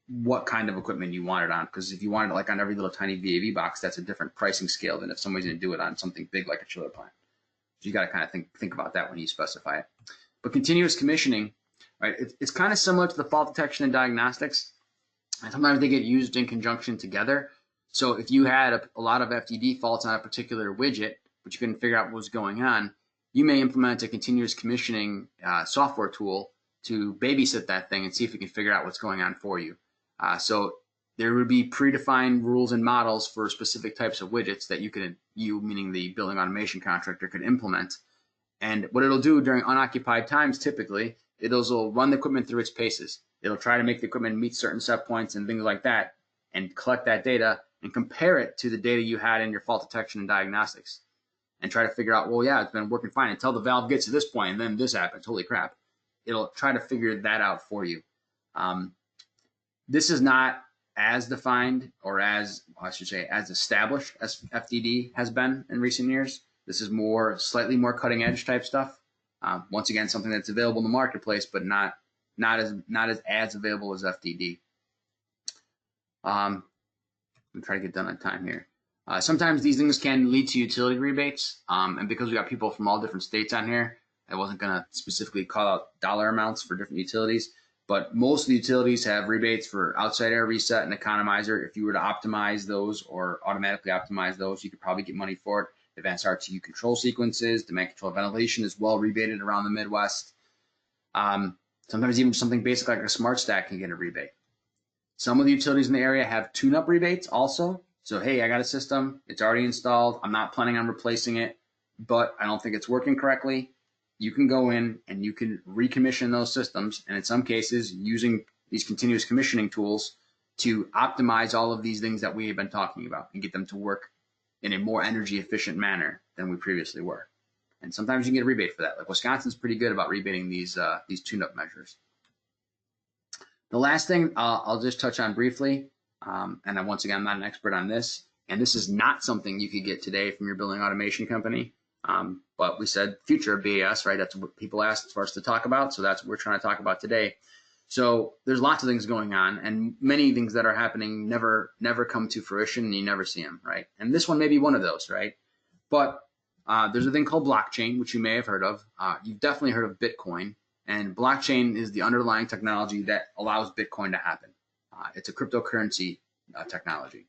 what kind of equipment you want it on, because if you want it like on every little tiny VAV box, that's a different pricing scale than if somebody's going to do it on something big like a chiller plant. So you got to kind of think about that when you specify it. But continuous commissioning, right? It's kind of similar to the fault detection and diagnostics, and sometimes they get used in conjunction together. So if you had a lot of FDD faults on a particular widget, but you couldn't figure out what was going on, you may implement a continuous commissioning software tool to babysit that thing and see if you can figure out what's going on for you. So there would be predefined rules and models for specific types of widgets that you, meaning the building automation contractor, could implement. And what it'll do during unoccupied times, typically, it'll run the equipment through its paces. It'll try to make the equipment meet certain set points and things like that. and collect that data and compare it to the data you had in your fault detection and diagnostics, and try to figure out, well, yeah, it's been working fine until the valve gets to this point, and then this happens. Holy crap. It'll try to figure that out for you. This is not as defined, or as, I should say, as established as FDD has been in recent years. This is slightly more cutting edge type stuff. Once again, something that's available in the marketplace, but not as available as FDD. I'm trying to get done on time here. Sometimes these things can lead to utility rebates, and because we got people from all different states on here, I wasn't going to specifically call out dollar amounts for different utilities, but most of the utilities have rebates for outside air reset and economizer. If you were to optimize those or automatically optimize those, you could probably get money for it. Advanced RTU control sequences, demand control ventilation is well rebated around the Midwest. Sometimes even something basic like a smart stack can get a rebate. Some of the utilities in the area have tune-up rebates also. So, hey, I got a system, it's already installed, I'm not planning on replacing it, but I don't think it's working correctly. You can go in and you can recommission those systems, and in some cases using these continuous commissioning tools to optimize all of these things that we have been talking about and get them to work in a more energy efficient manner than we previously were. And sometimes you can get a rebate for that. Like Wisconsin's pretty good about rebating these tune-up measures. The last thing I'll just touch on briefly, and once again, I'm not an expert on this, and this is not something you could get today from your building automation company, but we said future BAS, right? That's what people asked for us to talk about, so that's what we're trying to talk about today. So there's lots of things going on, and many things that are happening never come to fruition, and you never see them, right? And this one may be one of those, right? But there's a thing called blockchain, which you may have heard of. You've definitely heard of Bitcoin, and blockchain is the underlying technology that allows Bitcoin to happen. It's a cryptocurrency technology.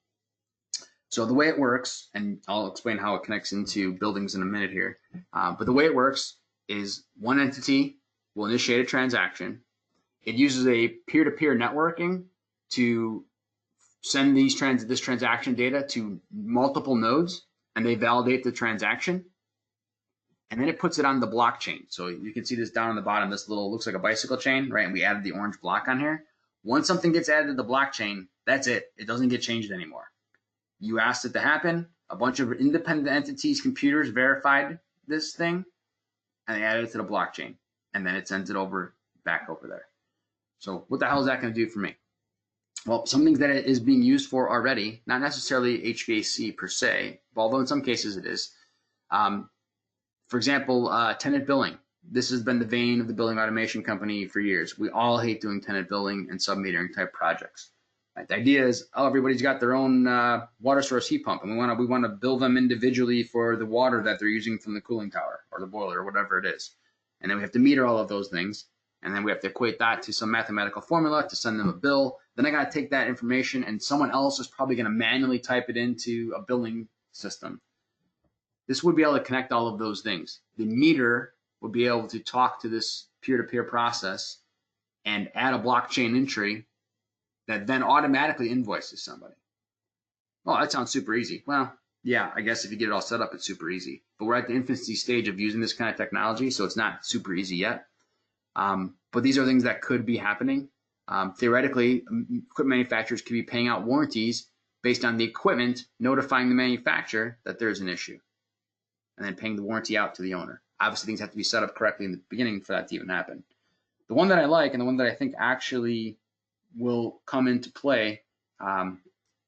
So the way it works, and I'll explain how it connects into buildings in a minute here, but the way it works is one entity will initiate a transaction. It uses a peer-to-peer networking to send this transaction data to multiple nodes, and they validate the transaction, and then it puts it on the blockchain. So you can see this down on the bottom, this little, looks like a bicycle chain, right? And we added the orange block on here. Once something gets added to the blockchain, that's it. It doesn't get changed anymore. You asked it to happen. A bunch of independent entities, computers verified this thing, and they added it to the blockchain, and then it sends it back over there. So what the hell is that going to do for me? Well, some things that it is being used for already, not necessarily HVAC per se, although in some cases it is. For example, tenant billing. This has been the vein of the building automation company for years. We all hate doing tenant billing and sub-metering type projects. Right? The idea is, oh, everybody's got their own water source heat pump, and we want to bill them individually for the water that they're using from the cooling tower or the boiler or whatever it is. And then we have to meter all of those things, and then we have to equate that to some mathematical formula to send them a bill. Then I got to take that information, and someone else is probably going to manually type it into a billing system. This would be able to connect all of those things. The meter would be able to talk to this peer-to-peer process and add a blockchain entry that then automatically invoices somebody. Oh, that sounds super easy. Well, yeah, I guess if you get it all set up, it's super easy. But we're at the infancy stage of using this kind of technology, so it's not super easy yet. But these are things that could be happening. Theoretically, equipment manufacturers could be paying out warranties based on the equipment notifying the manufacturer that there's an issue, and then paying the warranty out to the owner. Obviously, things have to be set up correctly in the beginning for that to even happen. The one that I like, and the one that I think actually will come into play,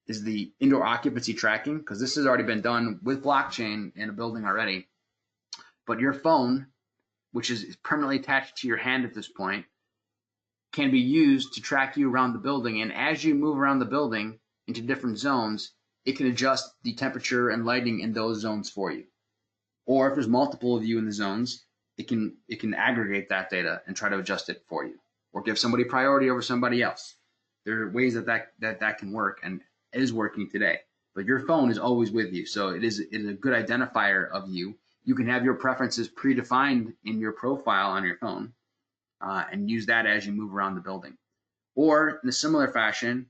is the indoor occupancy tracking, because this has already been done with blockchain in a building already. But your phone, which is permanently attached to your hand at this point, can be used to track you around the building. And as you move around the building into different zones, it can adjust the temperature and lighting in those zones for you. Or if there's multiple of you in the zones, it can aggregate that data and try to adjust it for you, or give somebody priority over somebody else. There are ways that can work, and it is working today. But your phone is always with you, so it is a good identifier of you. You can have your preferences predefined in your profile on your phone, and use that as you move around the building. Or in a similar fashion,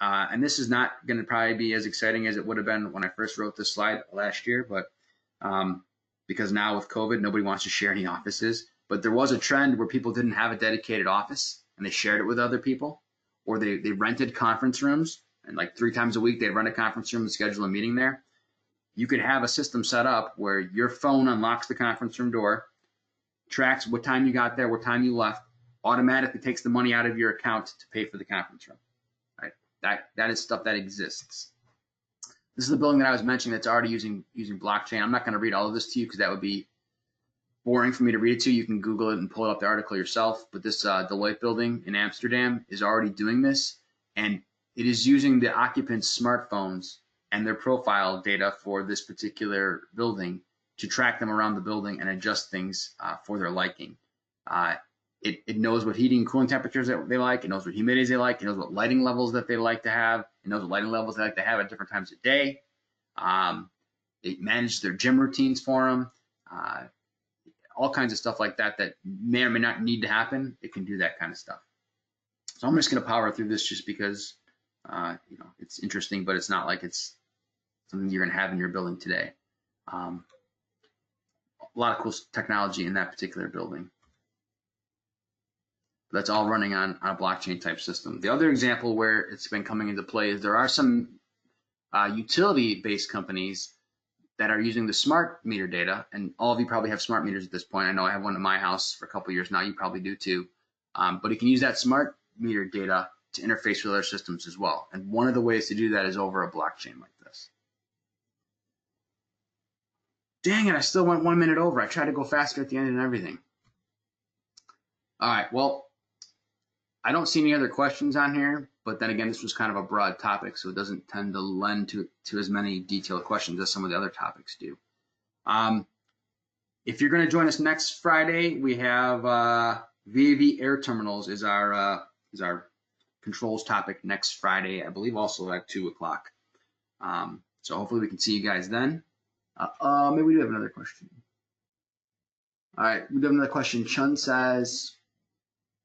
and this is not going to probably be as exciting as it would have been when I first wrote this slide last year, but because now with COVID, nobody wants to share any offices. But there was a trend where people didn't have a dedicated office and they shared it with other people, or they rented conference rooms and like 3 times a week they'd rent a conference room and schedule a meeting there. You could have a system set up where your phone unlocks the conference room door, tracks what time you got there, what time you left, automatically takes the money out of your account to pay for the conference room. Right? That is stuff that exists. This is the building that I was mentioning that's already using blockchain. I'm not going to read all of this to you because that would be boring for me to read it to you. You can Google it and pull up the article yourself. But this Deloitte building in Amsterdam is already doing this, and it is using the occupants' smartphones and their profile data for this particular building to track them around the building and adjust things for their liking. It knows what heating and cooling temperatures that they like. It knows what humidities they like. It knows what lighting levels that they like to have. It knows what lighting levels they like to have at different times of day. It manages their gym routines for them. All kinds of stuff like that that may or may not need to happen. It can do that kind of stuff. So I'm just going to power through this just because it's interesting, but it's not like it's something you're going to have in your building today. A lot of cool technology in that particular building. That's all running on a blockchain type system. The other example where it's been coming into play is there are some utility-based companies that are using the smart meter data, and all of you probably have smart meters at this point. I know I have one at my house for a couple of years now. You probably do too. But it can use that smart meter data to interface with other systems as well. And one of the ways to do that is over a blockchain like this. Dang it, I still went 1 minute over. I tried to go faster at the end and everything. All right, well, I don't see any other questions on here, but then again, this was kind of a broad topic, so it doesn't tend to lend to as many detailed questions as some of the other topics do. If you're going to join us next Friday, we have VAV air terminals is our controls topic next Friday, I believe also at 2 o'clock. So hopefully we can see you guys then. Maybe we do have another question. All right, we do have another question. Chun says,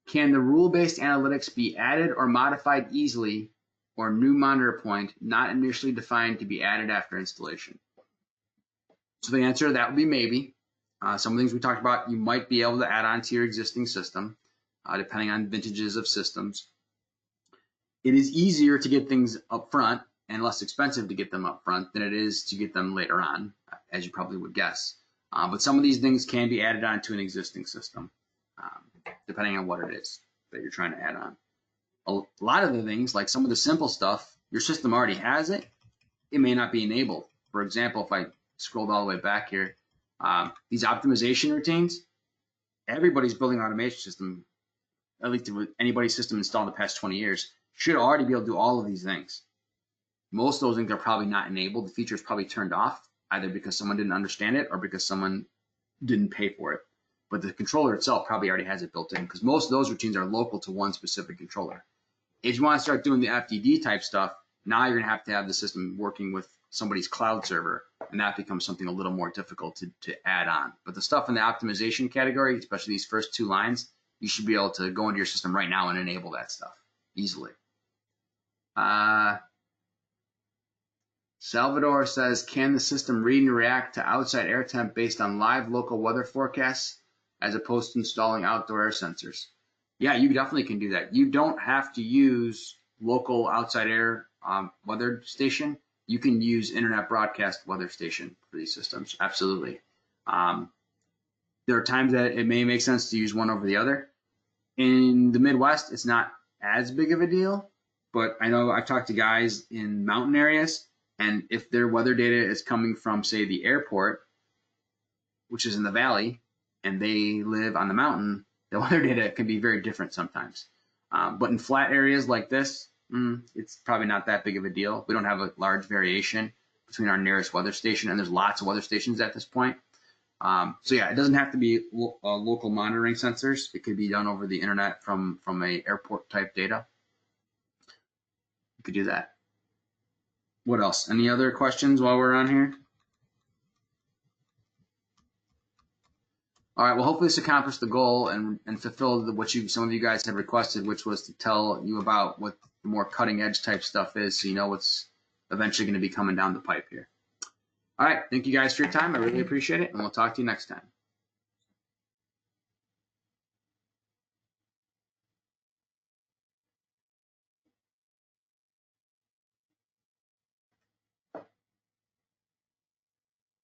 can the rule-based analytics be added or modified easily, or new monitor point not initially defined to be added after installation? So the answer to that would be maybe. Some of the things we talked about, you might be able to add on to your existing system, depending on vintages of systems. It is easier to get things up front and less expensive to get them up front than it is to get them later on, as you probably would guess. But some of these things can be added on to an existing system, depending on what it is that you're trying to add on. A lot of the things, like some of the simple stuff, your system already has it. It may not be enabled. For example, if I scrolled all the way back here, these optimization routines, everybody's building automation system, at least anybody's system installed in the past 20 years, should already be able to do all of these things. Most of those things are probably not enabled. The feature is probably turned off, either because someone didn't understand it or because someone didn't pay for it. But the controller itself probably already has it built in, because most of those routines are local to one specific controller. If you want to start doing the FDD type stuff, now you're going to have the system working with somebody's cloud server, and that becomes something a little more difficult to add on. But the stuff in the optimization category, especially these first 2 lines, you should be able to go into your system right now and enable that stuff easily. Salvador says, can the system read and react to outside air temp based on live local weather forecasts as opposed to installing outdoor air sensors? Yeah, you definitely can do that. You don't have to use local outside air weather station. You can use internet broadcast weather station for these systems. Absolutely. There are times that it may make sense to use one over the other. In the Midwest, it's not as big of a deal, but I know I've talked to guys in mountain areas, and if their weather data is coming from, say, the airport, which is in the valley, and they live on the mountain, the weather data can be very different sometimes. But in flat areas like this, it's probably not that big of a deal. We don't have a large variation between our nearest weather station, and there's lots of weather stations at this point. So yeah, it doesn't have to be local monitoring sensors. It could be done over the internet from a airport type data. You could do that. What else? Any other questions while we're on here? All right, well, hopefully this accomplished the goal and fulfilled what some of you guys have requested, which was to tell you about what the more cutting edge type stuff is, so you know what's eventually going to be coming down the pipe here. All right, thank you guys for your time. I really appreciate it, and we'll talk to you next time.